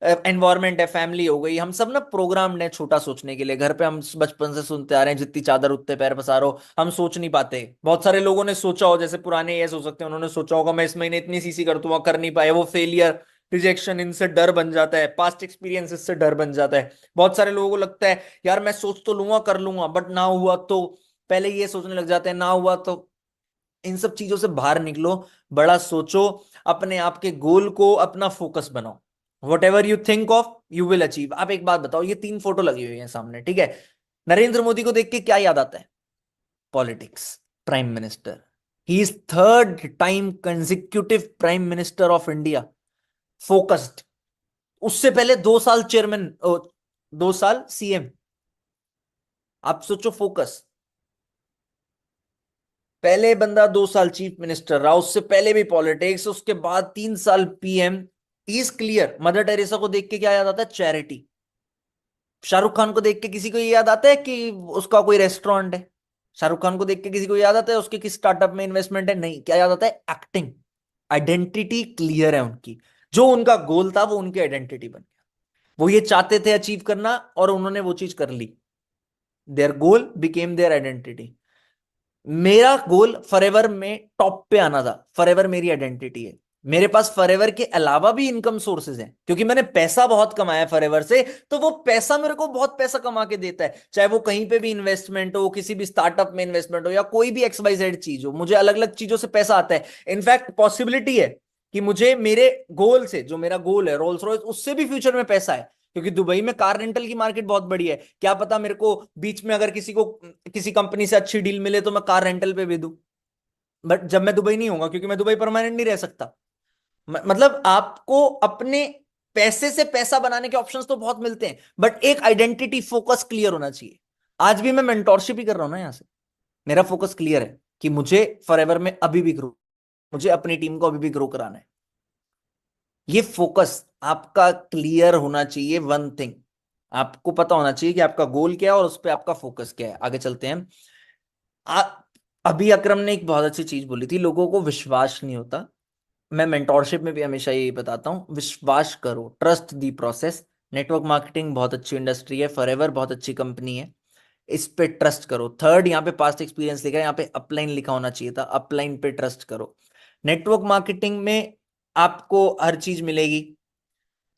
एनवायरनमेंट है, फैमिली हो गई, हम सब ना प्रोग्राम्ड है छोटा सोचने के लिए। घर पे हम बचपन से सुनते आ रहे हैं, जितनी चादर उतने पैर पसारो। हम सोच नहीं पाते। बहुत सारे लोगों ने सोचा हो, जैसे पुराने ये हो सकते हैं, उन्होंने सोचा होगा मैं इस महीने इतनी सीसी कर दूंगा, कर नहीं पाए, वो फेलियर, रिजेक्शन, इनसे डर बन जाता है, पास्ट एक्सपीरियंसेस से डर बन जाता है। बहुत सारे लोगों को लगता है यार मैं सोच तो लूंगा, कर लूंगा, बट ना हुआ तो पहले ये सोचने लग जाते हैं ना हुआ तो। इन सब चीजों से बाहर निकलो, बड़ा सोचो, अपने आप के गोल को अपना फोकस बनाओ। What ever you think of you will achieve. आप एक बात बताओ, ये 3 फोटो लगी हुई है सामने, ठीक है? नरेंद्र मोदी को देख के क्या याद आता है? Politics, prime minister. He is 3rd time consecutive prime minister of India. Focused. उससे पहले 2 साल चेयरमैन, 2 साल सीएम। आप सोचो, फोकस। पहले बंदा 2 साल चीफ मिनिस्टर रहा, उससे पहले भी पॉलिटिक्स, उसके बाद 3 साल PM. Is clear. Mother Teresa को देख के क्या याद आता है? चैरिटी। शाहरुख खान को देख के किसी को ये याद आता है कि उसका कोई रेस्टोरेंट है? शाहरुख खान को देख के किसी को याद आता है उसके किस स्टार्टअप में इन्वेस्टमेंट है? नहीं। क्या याद आता है? एक्टिंग। आइडेंटिटी क्लियर है उनकी। जो उनका गोल था वो उनकी आइडेंटिटी बन गया। वो ये चाहते थे अचीव करना और उन्होंने वो चीज कर ली। Their goal became their identity. मेरा गोल फॉरएवर में टॉप पे आना था। फॉरएवर मेरी आइडेंटिटी है। मेरे पास फॉरएवर के अलावा भी इनकम सोर्सेज हैं, क्योंकि मैंने पैसा बहुत कमाया फॉरएवर से। तो वो पैसा मेरे को बहुत पैसा कमा के देता है, चाहे वो कहीं पे भी इन्वेस्टमेंट हो, किसी भी स्टार्टअप में इन्वेस्टमेंट हो, या कोई भी XYZ चीज हो, मुझे अलग अलग चीजों से पैसा आता है। इनफैक्ट पॉसिबिलिटी है कि मुझे मेरे गोल से, जो मेरा गोल है रोल्स रॉयस, उससे भी फ्यूचर में पैसा है। क्योंकि दुबई में कार रेंटल की मार्केट बहुत बड़ी है। क्या पता मेरे को बीच में अगर किसी को किसी कंपनी से अच्छी डील मिले तो मैं कार रेंटल पे भी दूं। बट जब मैं दुबई नहीं होगा, क्योंकि मैं दुबई परमानेंट नहीं रह सकता। मतलब आपको अपने पैसे से पैसा बनाने के ऑप्शंस तो बहुत मिलते हैं, बट एक आइडेंटिटी फोकस क्लियर होना चाहिए। आज भी मैं मेंटोरशिप ही कर रहा हूं ना यहां से। मेरा फोकस क्लियर है कि मुझे फॉरएवर में अभी भी ग्रो, मुझे अपनी टीम को अभी भी ग्रो कराना है। ये फोकस आपका क्लियर होना चाहिए। वन थिंग आपको पता होना चाहिए कि आपका गोल क्या है और उस पर आपका फोकस क्या है। आगे चलते हैं। आ, अभी अक्रम ने एक बहुत अच्छी चीज बोली थी, लोगों को विश्वास नहीं होता। मैं मेंटोरशिप में भी हमेशा यही बताता हूँ, विश्वास करो, trust the process. Network marketing बहुत अच्छी इंडस्ट्री है, फॉरएवर बहुत अच्छी कंपनी है, इस पे ट्रस्ट करो। 3rd यहाँ पे पास्ट एक्सपीरियंस लिखा है, यहाँ पे अपलाइन लिखा होना चाहिए था, अपलाइन पे ट्रस्ट करो। नेटवर्क मार्केटिंग में आपको हर चीज मिलेगी,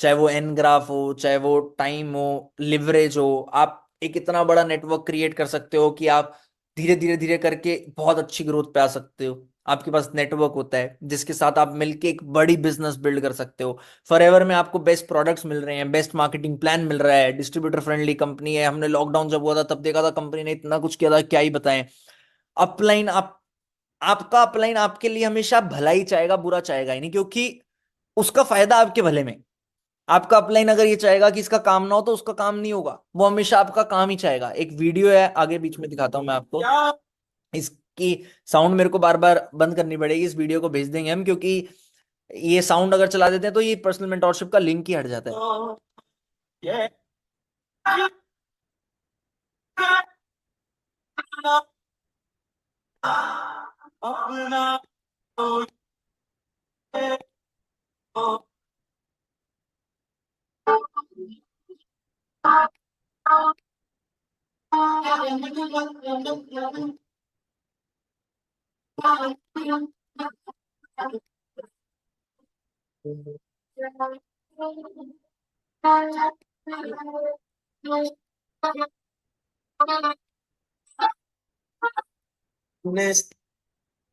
चाहे वो एन ग्राफ हो, चाहे वो टाइम हो, लिवरेज हो। आप एक इतना बड़ा नेटवर्क क्रिएट कर सकते हो कि आप धीरे धीरे धीरे करके बहुत अच्छी ग्रोथ पे आ सकते हो। आपके पास नेटवर्क होता है जिसके साथ आप मिलके एक बड़ी बिजनेस बिल्ड कर सकते हो। फॉरएवर में आपको बेस्ट प्रोडक्ट्स मिल रहे हैं, बेस्ट मार्केटिंग प्लान मिल रहा है, डिस्ट्रीब्यूटर फ्रेंडली कंपनी है। हमने लॉकडाउन जब हुआ था तब देखा था कंपनी ने इतना कुछ किया था, क्या ही बताएं। अपलाइन आपका अपलाइन आपके लिए हमेशा भला ही चाहेगा, बुरा चाहेगा ही नहीं, क्योंकि उसका फायदा आपके भले में। आपका अपलाइन अगर ये चाहेगा कि इसका काम ना हो तो उसका काम नहीं होगा, वो हमेशा आपका काम ही चाहेगा। एक वीडियो है, आगे बीच में दिखाता हूं मैं आपको। इसकी साउंड मेरे को बार बार बंद करनी पड़ेगी, इस वीडियो को भेज देंगे हम, क्योंकि ये साउंड अगर चला देते हैं तो ये पर्सनल मेंटोरशिप का लिंक ही हट जाता है।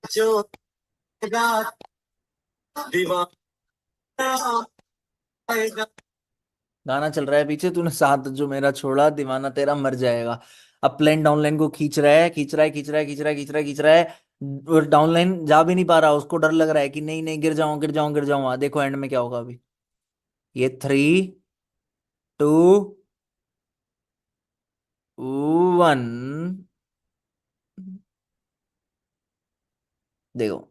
जो गाना चल रहा है पीछे, तूने साथ जो मेरा छोड़ा दीवाना तेरा मर जाएगा। अब प्लेन डाउनलाइन को खींच रहा है, खींच रहा है, खींच रहा है, खींच रहा है, खींच रहा है, खींच रहा है, और डाउनलाइन जा भी नहीं पा रहा, उसको डर लग रहा है कि नहीं नहीं गिर जाऊं, गिर जाऊं, गिर जाऊं। देखो एंड में क्या होगा अभी। ये 3, 2, 1। देखो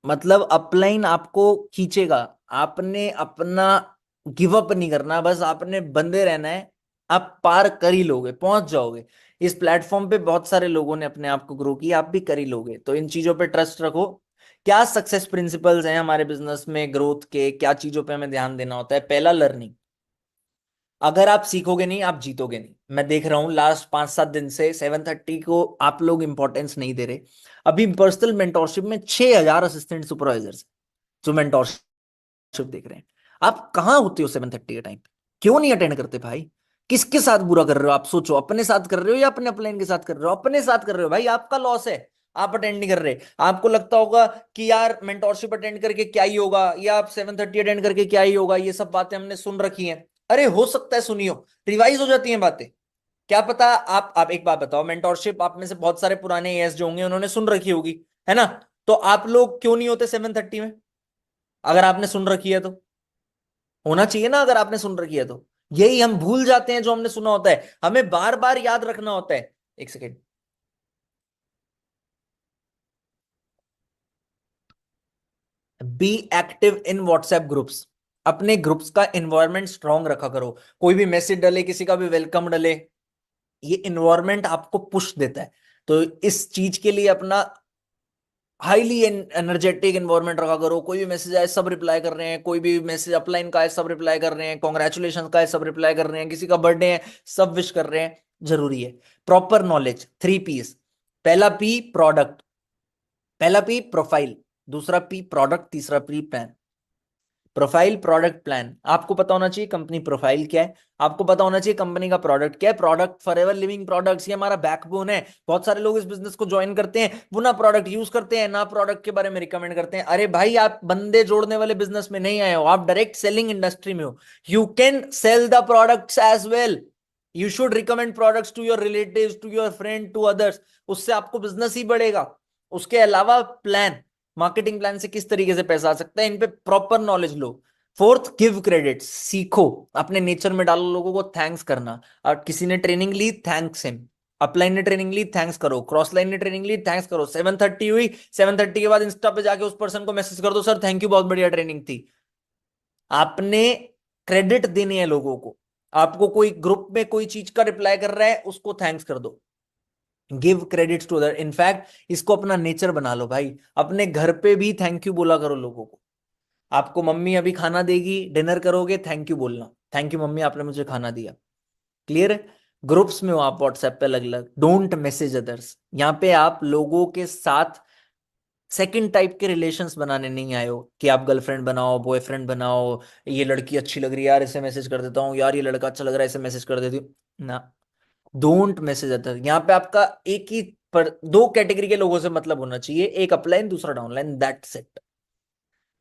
मतलब अपलाइन आपको खींचेगा, आपने अपना गिव अप नहीं करना, बस आपने बंदे रहना है। आप पार कर ही लोगे, पहुंच जाओगे। इस प्लेटफॉर्म पे बहुत सारे लोगों ने अपने आप को ग्रो किया, आप भी कर ही लोगे। तो इन चीजों पे ट्रस्ट रखो। क्या सक्सेस प्रिंसिपल्स हैं हमारे बिजनेस में ग्रोथ के, क्या चीजों पे हमें ध्यान देना होता है? पहला, लर्निंग। अगर आप सीखोगे नहीं, आप जीतोगे नहीं। मैं देख रहा हूं लास्ट 5-7 दिन से 7:30 को आप लोग इंपॉर्टेंस नहीं दे रहे। अभी पर्सनल मेंटोरशिप में 6,000 असिस्टेंट सुपरवाइजर्स जो मेंटोरशिप देख रहे हैं। आप कहाँ होते हो 7:30 के टाइम? क्यों नहीं अटेंड करते भाई? किसके साथ बुरा कर रहे हो? आप सोचो, अपने साथ कर रहे हो या अपने अपलाइन के साथ कर रहे हो? अपने साथ कर रहे हो भाई, आपका लॉस है। आप अटेंड नहीं कर रहे। आपको लगता होगा कि यार मेंटोरशिप अटेंड करके क्या ही होगा, या आप 7:30 अटेंड करके क्या ही होगा, ये सब बातें हमने सुन रखी हैं। अरे हो सकता है सुनियो, रिवाइज हो जाती हैं बातें। क्या पता। आप एक बात बताओ, मेंटोरशिप आप में से बहुत सारे पुराने एएस जो होंगे उन्होंने सुन रखी होगी, है ना? तो आप लोग क्यों नहीं होते 7:30 में? अगर आपने सुन रखी है तो होना चाहिए ना, अगर आपने सुन रखी है तो। यही हम भूल जाते हैं जो हमने सुना होता है, हमें बार बार याद रखना होता है। एक second. Be active in WhatsApp groups. अपने ग्रुप्स का एनवायरनमेंट स्ट्रांग रखा करो। कोई भी मैसेज डले, किसी का भी वेलकम डले, ये इन्वायरमेंट आपको पुश देता है। तो इस चीज के लिए अपना हाईली एनर्जेटिक एनवायरनमेंट रखा करो। कोई भी मैसेज आए सब रिप्लाई कर रहे हैं, कोई भी मैसेज अपलाइन का है सब रिप्लाई कर रहे हैं, कॉन्ग्रेचुलेशन का है सब रिप्लाई कर रहे हैं, किसी का बर्थडे है सब विश कर रहे हैं। जरूरी है प्रॉपर नॉलेज। 3 P's। पहला पी प्रोडक्ट, पहला पी प्रोफाइल, दूसरा पी प्रोडक्ट, तीसरा P plan. Profile, product, plan. आपको पता होना चाहिए कंपनी प्रोफाइल क्या है, आपको पता होना चाहिए कंपनी का प्रोडक्ट क्या है। प्रोडक्ट फॉरएवर लिविंग प्रोडक्ट्स, ये हमारा बैकबोन है। बहुत सारे लोग इस बिजनेस को ज्वाइन करते हैं, वो ना प्रोडक्ट यूज करते हैं ना प्रोडक्ट के बारे में रिकमेंड करते हैं। अरे भाई, आप बंदे जोड़ने वाले बिजनेस में नहीं आए हो, आप डायरेक्ट सेलिंग इंडस्ट्री में हो। You can sell the products as well. You should recommend products to your relatives, to your friend, to others. उससे आपको बिजनेस ही बढ़ेगा। उसके अलावा प्लान, मार्केटिंग प्लान से किस तरीके से पैसा आ सकता है, इन पे प्रॉपर नॉलेज लो। Fourth, give credit. सीखो, अपने नेचर में डालो लोगों को थैंक्स करना। और किसी ने ट्रेनिंग ली, थैंक्स हिम। अपलाइन ने ट्रेनिंग ली, थैंक्स करो। क्रॉस लाइन ने ट्रेनिंग ली, थैंक्स करो। 7:30 हुई, 7:30 के बाद इंस्टा पे जाके उस पर्सन को मैसेज कर दो, सर थैंक यू, बहुत बढ़िया ट्रेनिंग थी। आपने क्रेडिट देने हैं लोगों को। आपको कोई ग्रुप में कोई चीज का रिप्लाई कर रहा है, उसको थैंक्स कर दो। Give credits to other. In fact इसको अपना नेचर बना लो भाई। अपने घर पे भी थैंक यू बोला करो लोगों को। आपको मम्मी अभी खाना देगी, डिनर करोगे, थैंक यू बोलना, थैंक यू मम्मी आपने मुझे खाना दिया। क्लियर है? ग्रुप्स में हो आप व्हाट्सएप पे अलग अलग, डोंट मैसेज अदर्स। यहाँ पे आप लोगों के साथ सेकंड टाइप के रिलेशंस बनाने नहीं आए हो कि आप गर्लफ्रेंड बनाओ, बॉयफ्रेंड बनाओ। ये लड़की अच्छी लग रही है यार, इसे मैसेज कर देता हूँ, यार ये लड़का अच्छा लग रहा है, इसे मैसेज कर देती हूँ ना। Don't message other. यहाँ पे आपका एक ही पर दो कैटेगरी के लोगों से मतलब होना चाहिए, एक अपलाइन दूसरा डाउनलाइन, दैट्स इट।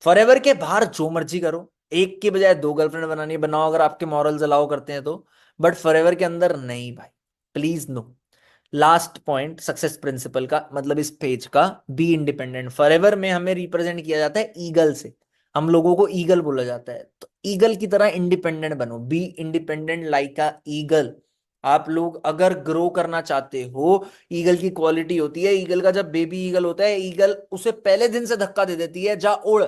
फॉरएवर के बाहर जो मर्जी करो, एक के बजाय 2 गर्लफ्रेंड बनानी बनाओ अगर आपके मॉरल्स अलाउ करते हैं तो, बट फॉरएवर के अंदर नहीं भाई, please no. Last point success principle का, मतलब इस पेज का, बी इंडिपेंडेंट। फॉरएवर में हमें रिप्रेजेंट किया जाता है ईगल से। हम लोगों को ईगल बोला जाता है, तो ईगल की तरह इंडिपेंडेंट बनो। Be independent like a eagle. आप लोग अगर ग्रो करना चाहते हो, ईगल की क्वालिटी होती है, ईगल का जब बेबी ईगल होता है, ईगल उसे पहले दिन से धक्का दे देती है, जा उड़।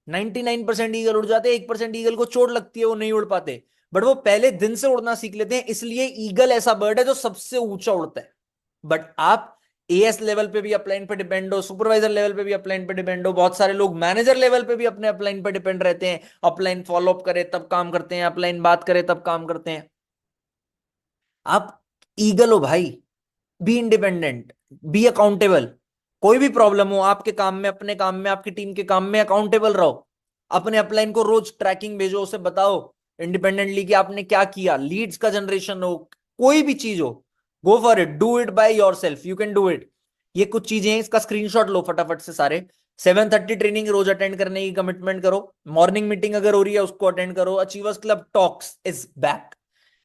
99% ईगल उड़ जाते हैं, 1% ईगल को चोट लगती है, वो नहीं उड़ पाते। बट वो पहले दिन से उड़ना सीख लेते हैं, इसलिए ईगल ऐसा बर्ड है जो सबसे ऊंचा उड़ता है। बट आप एएस लेवल पे भी अपलाइन पे डिपेंड हो, सुपरवाइजर लेवल पे भी अपलाइन पे डिपेंड हो। बहुत सारे लोग मैनेजर लेवल पे भी अपने अपलाइन पे डिपेंड रहते हैं। अपलाइन फॉलो अप करे तब काम करते हैं, अपलाइन बात करे तब काम करते हैं। आप ईगल हो भाई। Be independent, be accountable. कोई भी प्रॉब्लम हो आपके काम में, अपने काम में, आपकी टीम के काम में, अकाउंटेबल रहो। अपने अपलाइन को रोज ट्रैकिंग भेजो, उसे बताओ इंडिपेंडेंटली कि आपने क्या किया। लीड्स का जनरेशन हो, कोई भी चीज हो, गो for it, do it by your self, you can do it. ये कुछ चीजें हैं, इसका स्क्रीनशॉट लो फटाफट से सारे। 7:30 ट्रेनिंग रोज अटेंड करने की कमिटमेंट करो। मॉर्निंग मीटिंग अगर हो रही है उसको अटेंड करो। Achievers club talks is back.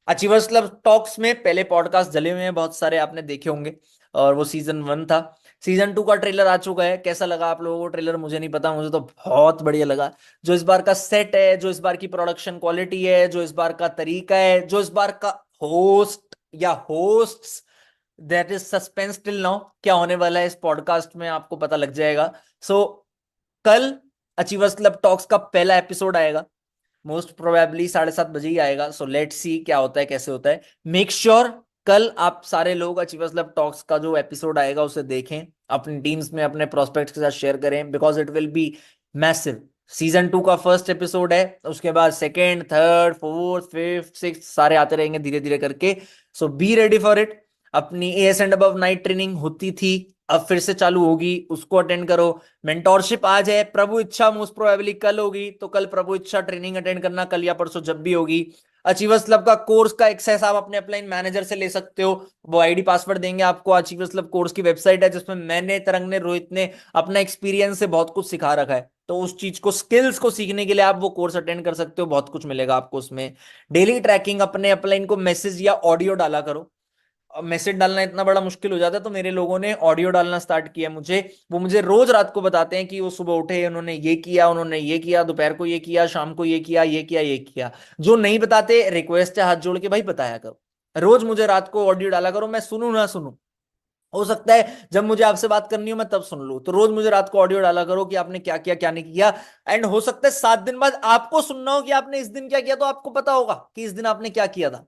Achievers club talks में पहले पॉडकास्ट जले हुए हैं बहुत सारे, आपने देखे होंगे, और वो सीजन 1 था। सीजन 2 का ट्रेलर आ चुका है। कैसा लगा आप लोगों को ट्रेलर मुझे नहीं पता, मुझे तो बहुत बढ़िया लगा। जो इस बार का सेट है, जो इस बार की प्रोडक्शन क्वालिटी है, जो इस बार का तरीका है, जो इस बार का होस्ट या hosts, that is suspense till now. क्या होने वाला है इस पॉडकास्ट में आपको पता लग जाएगा। सो कल अचीवर्स क्लब टॉक्स का पहला एपिसोड आएगा, मोस्ट प्रोबेबली 7:30 बजे ही आएगा। सो लेट्स सी क्या होता है, कैसे होता है। मेक श्योर कल आप सारे लोग अचीवर्स क्लब टॉक्स का जो एपिसोड आएगा उसे देखें, अपनी टीम्स में अपने प्रोस्पेक्ट्स के साथ शेयर करें, because it will be massive. Season 2 का फर्स्ट एपिसोड है, उसके बाद second, third, fourth, fifth, six सारे आते रहेंगे धीरे धीरे करके। सो बी रेडी फॉर इट। अपनी as and above night training होती थी, अब फिर से चालू होगी, उसको अटेंड करो। मेंटोरशिप आज है, प्रभु इच्छा मोस्ट प्रोबेबली कल होगी, तो कल प्रभु इच्छा ट्रेनिंग अटेंड करना, कल या परसों जब भी होगी। अचीवर्स क्लब का कोर्स का एक्सेस आप अपने अपलाइन मैनेजर से ले सकते हो, वो आईडी पासवर्ड देंगे आपको। अचीवर्स क्लब कोर्स की वेबसाइट है जिसमें मैंने, तरंग ने, रोहित ने अपना एक्सपीरियंस से बहुत कुछ सिखा रखा है, तो उस चीज को, स्किल्स को सीखने के लिए आप वो कोर्स अटेंड कर सकते हो, बहुत कुछ मिलेगा आपको उसमें। डेली ट्रैकिंग, अपने अपलाइन को मैसेज या ऑडियो डाला करो। मैसेज डालना इतना बड़ा मुश्किल हो जाता है, तो मेरे लोगों ने ऑडियो डालना स्टार्ट किया। वो मुझे रोज रात को बताते हैं कि वो सुबह उठे, उन्होंने ये किया, उन्होंने ये किया, दोपहर को ये किया, शाम को ये किया, ये किया, ये किया। जो नहीं बताते, रिक्वेस्ट है हाथ जोड़ के भाई बताया करो। रोज मुझे रात को ऑडियो डाला करो, मैं सुनूं ना सुनूं, हो सकता है जब मुझे आपसे बात करनी हो मैं तब सुन लूं, तो रोज मुझे रात को ऑडियो डाला करो कि आपने क्या किया, क्या नहीं किया। एंड हो सकता है 7 दिन बाद आपको सुनना हो कि आपने इस दिन क्या किया, तो आपको पता होगा कि इस दिन आपने क्या किया था।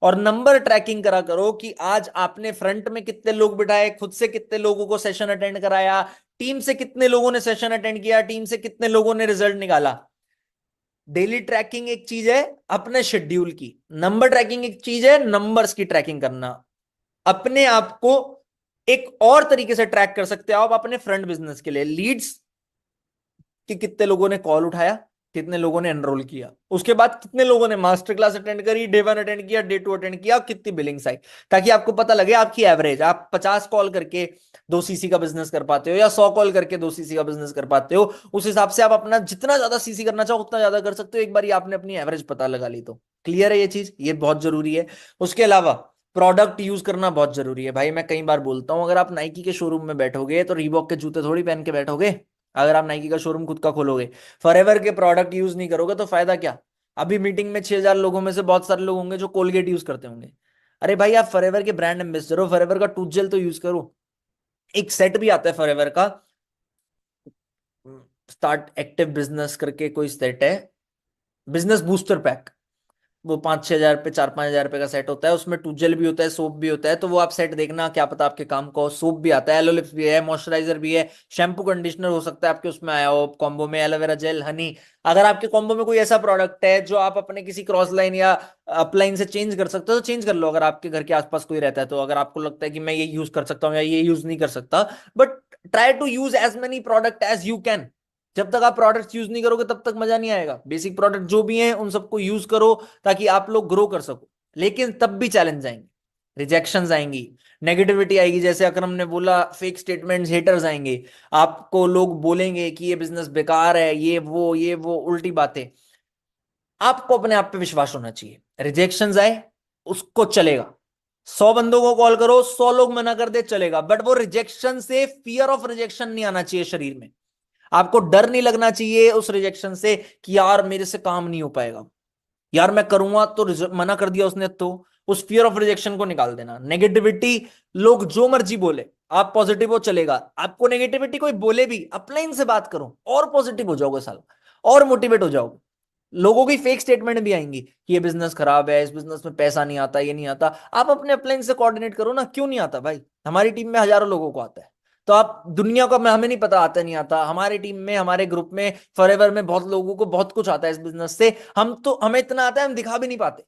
और नंबर ट्रैकिंग करा करो कि आज आपने फ्रंट में कितने लोग बिठाए, खुद से कितने लोगों को सेशन अटेंड कराया, टीम से कितने लोगों ने सेशन अटेंड किया, टीम से कितने लोगों ने रिजल्ट निकाला। डेली ट्रैकिंग एक चीज है अपने शेड्यूल की, नंबर ट्रैकिंग एक चीज है नंबर्स की ट्रैकिंग करना। अपने आप को एक और तरीके से ट्रैक कर सकते हो आप अपने फ्रंट बिजनेस के लिए। लीड्स कि कितने लोगों ने कॉल उठाया, कितने लोगों ने एनरोल किया, उसके बाद कितने लोगों ने मास्टर क्लास अटेंड करी, डे 1 अटेंड किया, डे 2 अटेंड किया, कितनी बिलिंग्स आई, ताकि आपको पता लगे आपकी एवरेज। आप 50 कॉल करके 2 सीसी का बिजनेस कर पाते हो या 100 कॉल करके 2 सीसी का बिजनेस कर पाते हो, उस हिसाब से आप अपना जितना ज्यादा सीसी करना चाहो उतना ज्यादा कर सकते हो, एक बार आपने अपनी एवरेज पता लगा ली तो। क्लियर है ये चीज, ये बहुत जरूरी है। उसके अलावा प्रोडक्ट यूज करना बहुत जरूरी है भाई। मैं कई बार बोलता हूं, अगर आप नाइकी के शोरूम में बैठोगे तो रीबॉक के जूते थोड़ी पहन के बैठोगे। अगर आप नाइकी का शोरूम खुद का खोलोगे, फॉरएवर के प्रोडक्ट यूज नहीं करोगे तो फायदा क्या। अभी मीटिंग में 6,000 लोगों में से बहुत सारे लोग होंगे जो कोलगेट यूज करते होंगे। अरे भाई आप फॉरएवर के ब्रांड एम्बेसडर हो, फॉरएवर का टूथ जेल तो यूज करो। एक सेट भी आता है फॉरएवर का, स्टार्ट एक्टिव बिजनेस करके कोई सेट है, बिजनेस बूस्टर पैक। वो 5-6 हजार पे, 4-5 हजार रुपए का सेट होता है, उसमें टूजल भी होता है, सोप भी होता है, तो वो आप सेट देखना, क्या पता आपके काम को। सोप भी आता है, एलोलिप्स भी है, मॉइस्चराइजर भी है, शैम्पू कंडीशनर हो सकता है आपके उसमें आया हो कॉम्बो में, एलोवेरा जेल, हनी। अगर आपके कॉम्बो में कोई ऐसा प्रोडक्ट है जो आप अपने किसी क्रॉस लाइन या अपलाइन से चेंज कर सकते हो तो चेंज कर लो, अगर आपके घर के आसपास कोई रहता है तो। अगर आपको लगता है कि मैं ये यूज कर सकता हूँ या ये यूज नहीं कर सकता, but try to use as many product as you can. जब तक आप प्रोडक्ट्स यूज नहीं करोगे तब तक मजा नहीं आएगा। बेसिक प्रोडक्ट जो भी हैं उन सबको यूज करो ताकि आप लोग ग्रो कर सको। लेकिन तब भी चैलेंज आएंगे, रिजेक्शंस आएंगी, नेगेटिविटी आएगी, जैसे अकरम ने बोला, फेक स्टेटमेंट्स, हेटर्स आएंगे। आपको लोग बोलेंगे कि ये बिजनेस बेकार है, ये वो उल्टी बातें। आपको अपने आप पे विश्वास होना चाहिए। रिजेक्शंस आए उसको चलेगा, 100 बंदों को कॉल करो, 100 लोग मना कर दे चलेगा, बट वो रिजेक्शन से फियर ऑफ रिजेक्शन नहीं आना चाहिए शरीर में। आपको डर नहीं लगना चाहिए उस रिजेक्शन से कि यार मेरे से काम नहीं हो पाएगा, यार मैं करूंगा तो मना कर दिया उसने, तो उस फियर ऑफ रिजेक्शन को निकाल देना। नेगेटिविटी, लोग जो मर्जी बोले, आप पॉजिटिव हो चलेगा। आपको नेगेटिविटी कोई बोले भी, अपलाइन से बात करो और पॉजिटिव हो जाओगे साल, और मोटिवेट हो जाओगे। लोगों की फेक स्टेटमेंट भी आएंगी कि ये बिजनेस खराब है, इस बिजनेस में पैसा नहीं आता, ये नहीं आता। आप अपने अपलाइन से कोऑर्डिनेट करो ना, क्यों नहीं आता भाई, हमारी टीम में हजारों लोगों को आता है। तो आप दुनिया को, हमें नहीं पता आता नहीं आता, हमारी टीम में, हमारे ग्रुप में, फॉरएवर में बहुत लोगों को बहुत कुछ आता है इस बिजनेस से। हमें इतना आता है हम दिखा भी नहीं पाते।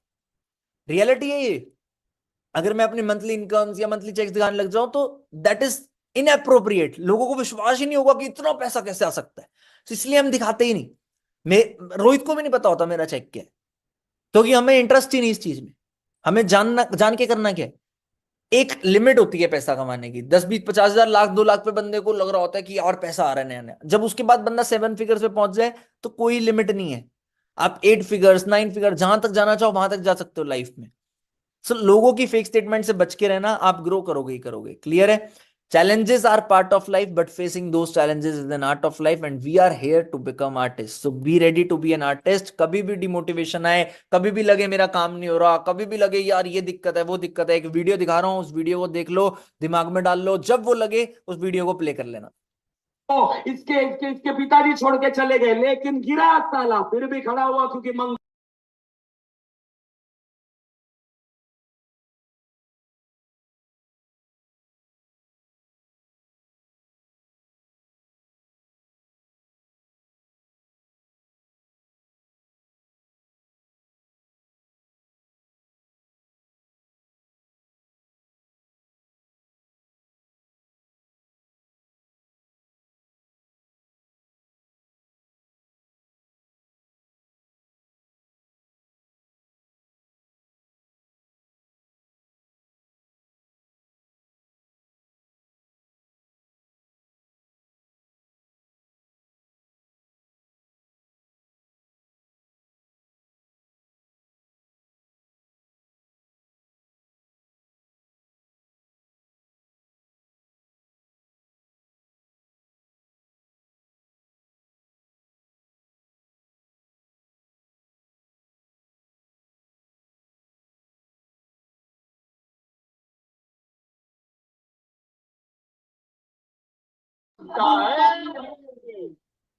रियलिटी है ये। अगर मैं अपनी मंथली इनकम्स या मंथली चेक्स दिखाने लग जाऊं तो दैट इज इनअप्रोप्रिएट, लोगों को विश्वास ही नहीं होगा कि इतना पैसा कैसे आ सकता है, तो इसलिए हम दिखाते ही नहीं। मैं, रोहित को भी नहीं पता होता मेरा चेक क्या है, क्योंकि हमें इंटरेस्ट ही नहीं इस चीज में। हमें जान के करना क्या है। एक लिमिट होती है पैसा कमाने की, 10 20 50 हजार लाख 2 लाख पे बंदे को लग रहा होता है कि और पैसा आ रहा है नया नया। जब उसके बाद बंदा 7 फिगर्स पे पहुंच जाए तो कोई लिमिट नहीं है। आप 8 फिगर्स 9 फिगर जहां तक जाना चाहो वहां तक जा सकते हो लाइफ में। सो लोगों की फेक स्टेटमेंट से बच के रहना, आप ग्रो करोगे ही करोगे। क्लियर है? challenges are part of life, but facing those challenges is an art of life, and we are here to become artists. So be ready to be an artist. कभी भी डिमोटिवेशन आए, कभी भी लगे मेरा काम नहीं हो रहा, कभी भी लगे यार ये दिक्कत है वो दिक्कत है, एक वीडियो दिखा रहा हूं, उस वीडियो को देख लो, दिमाग में डाल लो, जब वो लगे उस वीडियो को प्ले कर लेना। तो इसके पिताजी छोड़ के चले गए, लेकिन गिरा साला फिर भी खड़ा हुआ, क्योंकि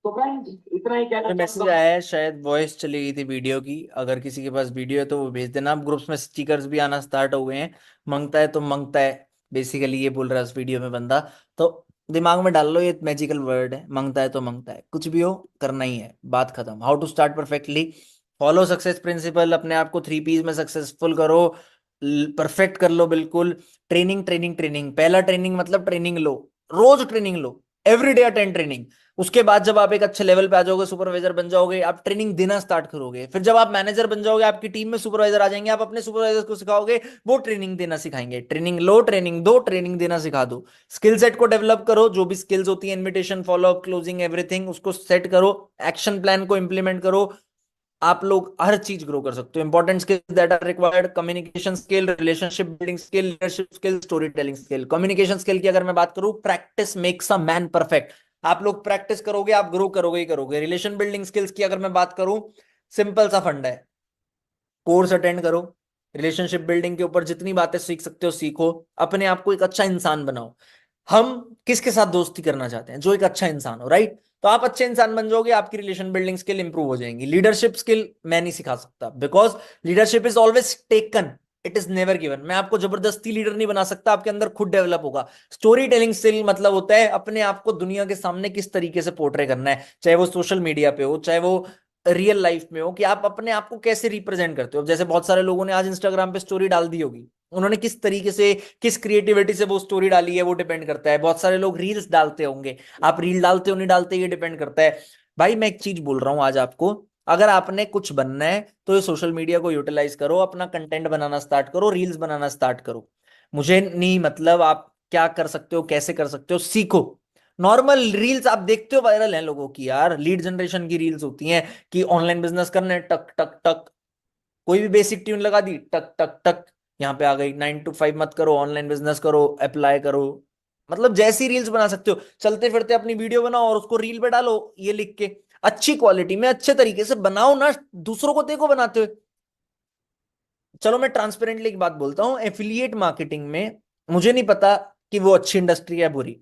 तो फ्रेंड्स इतना ही कहना मैसेज चाहूंगा। आया है, शायद वॉइस चली गई थी वीडियो की। अगर किसी के पास वीडियो है तो वो भेज देना। ग्रुप्स में स्टिकर्स भी आना स्टार्ट हो गए हैं। मांगता है तो मांगता है, बेसिकली ये बोल रहा है उस वीडियो में बंदा। तो दिमाग में डाल लो, ये मैजिकल वर्ड है, मांगता है तो मांगता है। कुछ भी हो करना ही है, बात खत्म। How to start perfectly, follow success principle, अपने आप को 3 Ps में सक्सेसफुल करो, परफेक्ट कर लो बिल्कुल। ट्रेनिंग ट्रेनिंग ट्रेनिंग, पहला ट्रेनिंग मतलब ट्रेनिंग लो, रोज ट्रेनिंग लो, एवरी डे अटेंड ट्रेनिंग। उसके बाद जब आप एक अच्छे लेवल पे आ जाओगे, सुपरवाइजर बन जाओगे, आप ट्रेनिंग देना स्टार्ट करोगे। फिर जब आप मैनेजर बन जाओगे, आपकी टीम में सुपरवाइजर आ जाएंगे, आप अपने सुपरवाइजर को सिखाओगे, वो ट्रेनिंग देना सिखाएंगे। ट्रेनिंग लो, ट्रेनिंग दो, ट्रेनिंग देना सिखा दो। स्किल सेट को डेवलप करो, जो भी स्किल्स होती है, इन्विटेशन, फॉलोअप, क्लोजिंग, एवरीथिंग, उसको सेट करो। एक्शन प्लान को इंप्लीमेंट करो। आप लोग हर चीज ग्रो कर सकते हो। Important skills that are required: communication skill, relationship building skill, leadership skill, story telling skill. Communication skill की अगर मैं बात करूं, practice makes a man perfect. आप लोग प्रैक्टिस करोगे, आप ग्रो करोगे ही करोगे। रिलेशन बिल्डिंग स्किल्स की अगर मैं बात करूं, सिंपल सा फंडा है, कोर्स अटेंड करो, रिलेशनशिप बिल्डिंग के ऊपर जितनी बातें सीख सकते हो सीखो, अपने आप को एक अच्छा इंसान बनाओ। हम किसके साथ दोस्ती करना चाहते हैं? जो एक अच्छा इंसान हो, राइट? तो आप अच्छे इंसान बन जाओगे, आपकी रिलेशन बिल्डिंग स्किल इंप्रूव हो जाएंगी। लीडरशिप स्किल मैं नहीं सिखा सकता, because leadership is always taken, it is never given. मैं आपको जबरदस्ती लीडर नहीं बना सकता, आपके अंदर खुद डेवलप होगा। स्टोरी टेलिंग स्किल मतलब होता है अपने आप को दुनिया के सामने किस तरीके से पोर्ट्रे करना है, चाहे वो सोशल मीडिया पे हो, चाहे वो रियल लाइफ में हो, कि आप अपने आप को कैसे रिप्रेजेंट करते हो। जैसे बहुत सारे लोगों ने आज इंस्टाग्राम पे स्टोरी डाल दी होगी, उन्होंने किस तरीके से, किस क्रिएटिविटी से वो स्टोरी डाली है, वो डिपेंड करता है। बहुत सारे लोग रील्स डालते होंगे, आप रील डालते हो नहीं डालते ये डिपेंड करता है। भाई मैं एक चीज बोल रहा हूं आज आपको, अगर आपने कुछ बनना है तो ये सोशल मीडिया को यूटिलाइज करो, अपना कंटेंट बनाना स्टार्ट करो, रील्स बनाना स्टार्ट करो। मुझे नहीं मतलब आप क्या कर सकते हो, कैसे कर सकते हो, सीखो। नॉर्मल रील्स आप देखते हो वायरल हैं लोगों की, यार लीड जनरेशन की रील्स होती हैं कि ऑनलाइन बिजनेस करना है, टक टक टक, कोई भी बेसिक ट्यून लगा दी, टक टक टक, यहाँ पे आ गई। 9 to 5 मत करो, ऑनलाइन बिजनेस करो, अप्लाई करो। मतलब जैसी रील्स बना सकते हो, चलते फिरते अपनी वीडियो बनाओ और उसको रील पे डालो, ये लिख के अच्छी क्वालिटी में अच्छे तरीके से बनाओ ना, दूसरों को देखो बनाते हुए। चलो मैं ट्रांसपेरेंटली एक बात बोलता हूँ, एफिलिएट मार्केटिंग में मुझे नहीं पता कि वो अच्छी इंडस्ट्री है बुरी,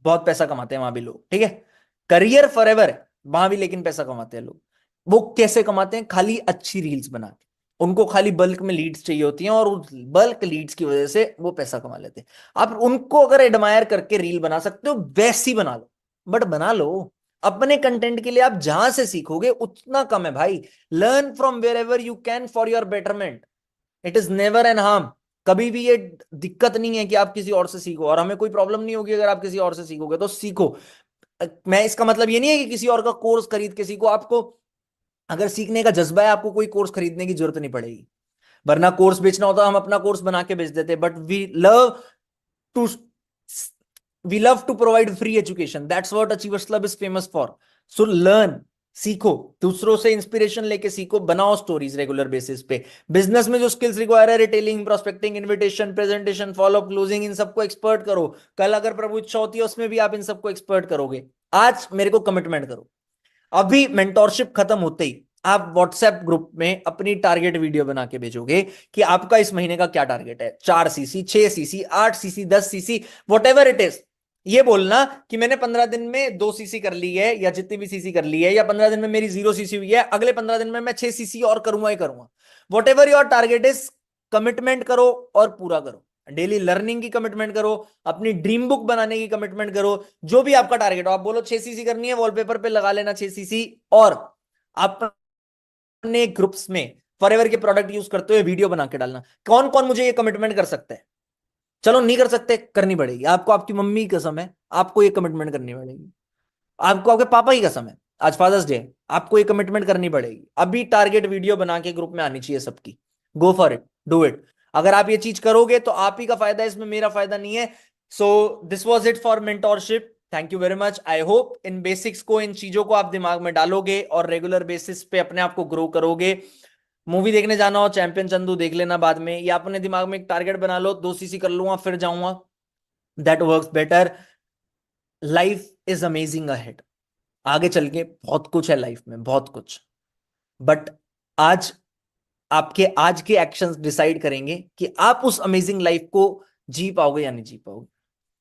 बहुत पैसा कमाते हैं वहां भी लोग, ठीक है, करियर फॉरएवर है वहां भी, लेकिन पैसा कमाते हैं लोग। वो कैसे कमाते हैं? खाली अच्छी रील्स बना के। उनको खाली बल्क में लीड्स चाहिए होती हैं और उस बल्क लीड्स की वजह से वो पैसा कमा लेते हैं। आप उनको अगर एडमायर करके रील बना सकते हो, वैसी बना लो, बट बना लो। अपने कंटेंट के लिए आप जहां से सीखोगे उतना कम है भाई। Learn from wherever you can for your betterment, it is never an harm. कभी भी ये दिक्कत नहीं है कि आप किसी और से सीखो, और हमें कोई प्रॉब्लम नहीं होगी अगर आप किसी और से सीखोगे, तो सीखो। मैं इसका मतलब ये नहीं है कि किसी और का कोर्स खरीद के सीखो। आपको अगर सीखने का जज्बा है, आपको कोई कोर्स खरीदने की जरूरत नहीं पड़ेगी। वरना कोर्स बेचना होता हम अपना कोर्स बना के बेच देते, but to we love to provide free education, that's what Achievers Club is famous for. So learn, सीखो, दूसरों से इंस्पिरेशन लेके सीखो, बनाओ स्टोरीज रेगुलर बेसिस पे। बिजनेस में जो स्किल्स रिक्वायर है, retailing, prospecting, invitation, presentation, follow up, closing, इन सबको एक्सपर्ट करो। कल अगर प्रभु इच्छा होती है उसमें भी आप इन सबको एक्सपर्ट करोगे। आज मेरे को कमिटमेंट करो, अभी मेंटोरशिप खत्म होते ही आप व्हाट्सएप ग्रुप में अपनी टारगेट वीडियो बना के भेजोगे कि आपका इस महीने का क्या टारगेट है, 4 CC, 6 CC, 8 CC, 10 CC, what ever it is. ये बोलना कि मैंने 15 दिन में 2 सीसी कर ली है, या जितनी भी सीसी कर ली है, या 15 दिन में मेरी 0 सीसी हुई है, अगले 15 दिन में मैं 6 सीसी और करूंगा ही करूंगा। What ever your target is, commitment करो और पूरा करो। डेली लर्निंग की कमिटमेंट करो, अपनी ड्रीम बुक बनाने की कमिटमेंट करो, जो भी आपका टारगेट हो। आप बोलो 6 सीसी करनी है, वॉलपेपर पे लगा लेना 6 सीसी, और अपने ग्रुप्स में फॉरएवर के प्रोडक्ट यूज करते हुए वीडियो बना के डालना। कौन कौन मुझे ये कमिटमेंट कर सकता है? चलो नहीं कर सकते, करनी पड़ेगी आपको, आपकी मम्मी की कसम है, आपको ये कमिटमेंट करनी पड़ेगी। आपको आपके पापा की कसम है, आज फादर्स डे, आपको ये कमिटमेंट करनी पड़ेगी। अभी टारगेट वीडियो बना के ग्रुप में आनी चाहिए सबकी। गो फॉर इट, डू इट। अगर आप ये चीज करोगे तो आप ही का फायदा है, इसमें मेरा फायदा नहीं है। So this was it for mentorship. Thank you very much. I hope in basics को, इन चीजों को आप दिमाग में डालोगे और रेगुलर बेसिस पे अपने आप को ग्रो करोगे। मूवी देखने जाना हो, चैंपियन चंदू देख लेना बाद में, या अपने दिमाग में एक टारगेट बना लो, 2 सीसी कर लूंगा फिर जाऊंगा, that works better. Life is amazing ahead, आगे चल के बहुत कुछ है लाइफ में, बहुत कुछ। बट आज आपके आज के एक्शंस डिसाइड करेंगे कि आप उस अमेजिंग लाइफ को जी पाओगे या नहीं जी पाओगे।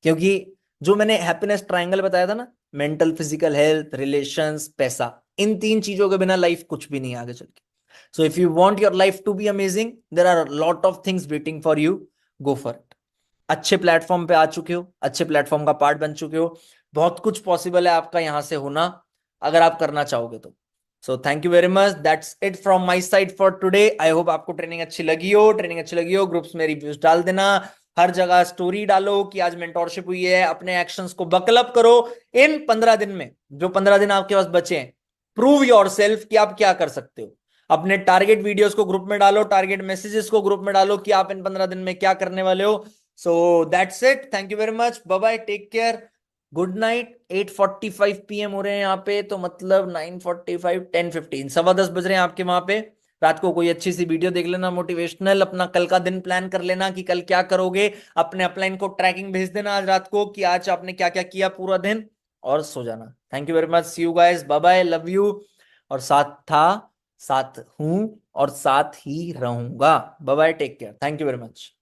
क्योंकि जो मैंने हैप्पीनेस ट्रायंगल बताया था ना, मेंटल, फिजिकल हेल्थ, रिलेशंस, पैसा, इन 3 चीजों के बिना लाइफ कुछ भी नहीं है आगे चल के। So if you want your life to be amazing, there are lot of things waiting for you, go for it. अच्छे प्लेटफॉर्म पे आ चुके हो, अच्छे प्लेटफॉर्म का पार्ट बन चुके हो, बहुत कुछ पॉसिबल है आपका यहां से होना, अगर आप करना चाहोगे तो। So thank you very much, that's it from my side for today. I hope आपको ट्रेनिंग अच्छी लगी हो। ट्रेनिंग अच्छी लगी हो, ग्रुप्स में रिव्यूज डाल देना, हर जगह स्टोरी डालो कि आज मेंटोरशिप हुई है। अपने एक्शंस को बकल करो इन 15 दिन में, जो 15 दिन आपके पास बचे हैं। प्रूव योरसेल्फ कि आप क्या कर सकते हो। अपने टारगेट वीडियोस को ग्रुप में डालो, टारगेट मैसेजेस को ग्रुप में डालो कि आप इन 15 दिन में क्या करने वाले हो। So that's it, thank you very much, bye bye, take care, good night. 8:45 PM हो रहे हैं यहाँ पे, तो मतलब 9:45, 10:15, 10:15 बज रहे हैं आपके वहां पे। रात को कोई अच्छी सी वीडियो देख लेना मोटिवेशनल, अपना कल का दिन प्लान कर लेना कि कल क्या करोगे। अपने अपलाइन को ट्रैकिंग भेज देना आज रात को कि आज आपने क्या क्या किया पूरा दिन, और सो जाना। Thank you very much, see you guys, bye bye, love you. और साथ था, साथ हूं और साथ ही रहूंगा। Bye bye, take care, thank you very much.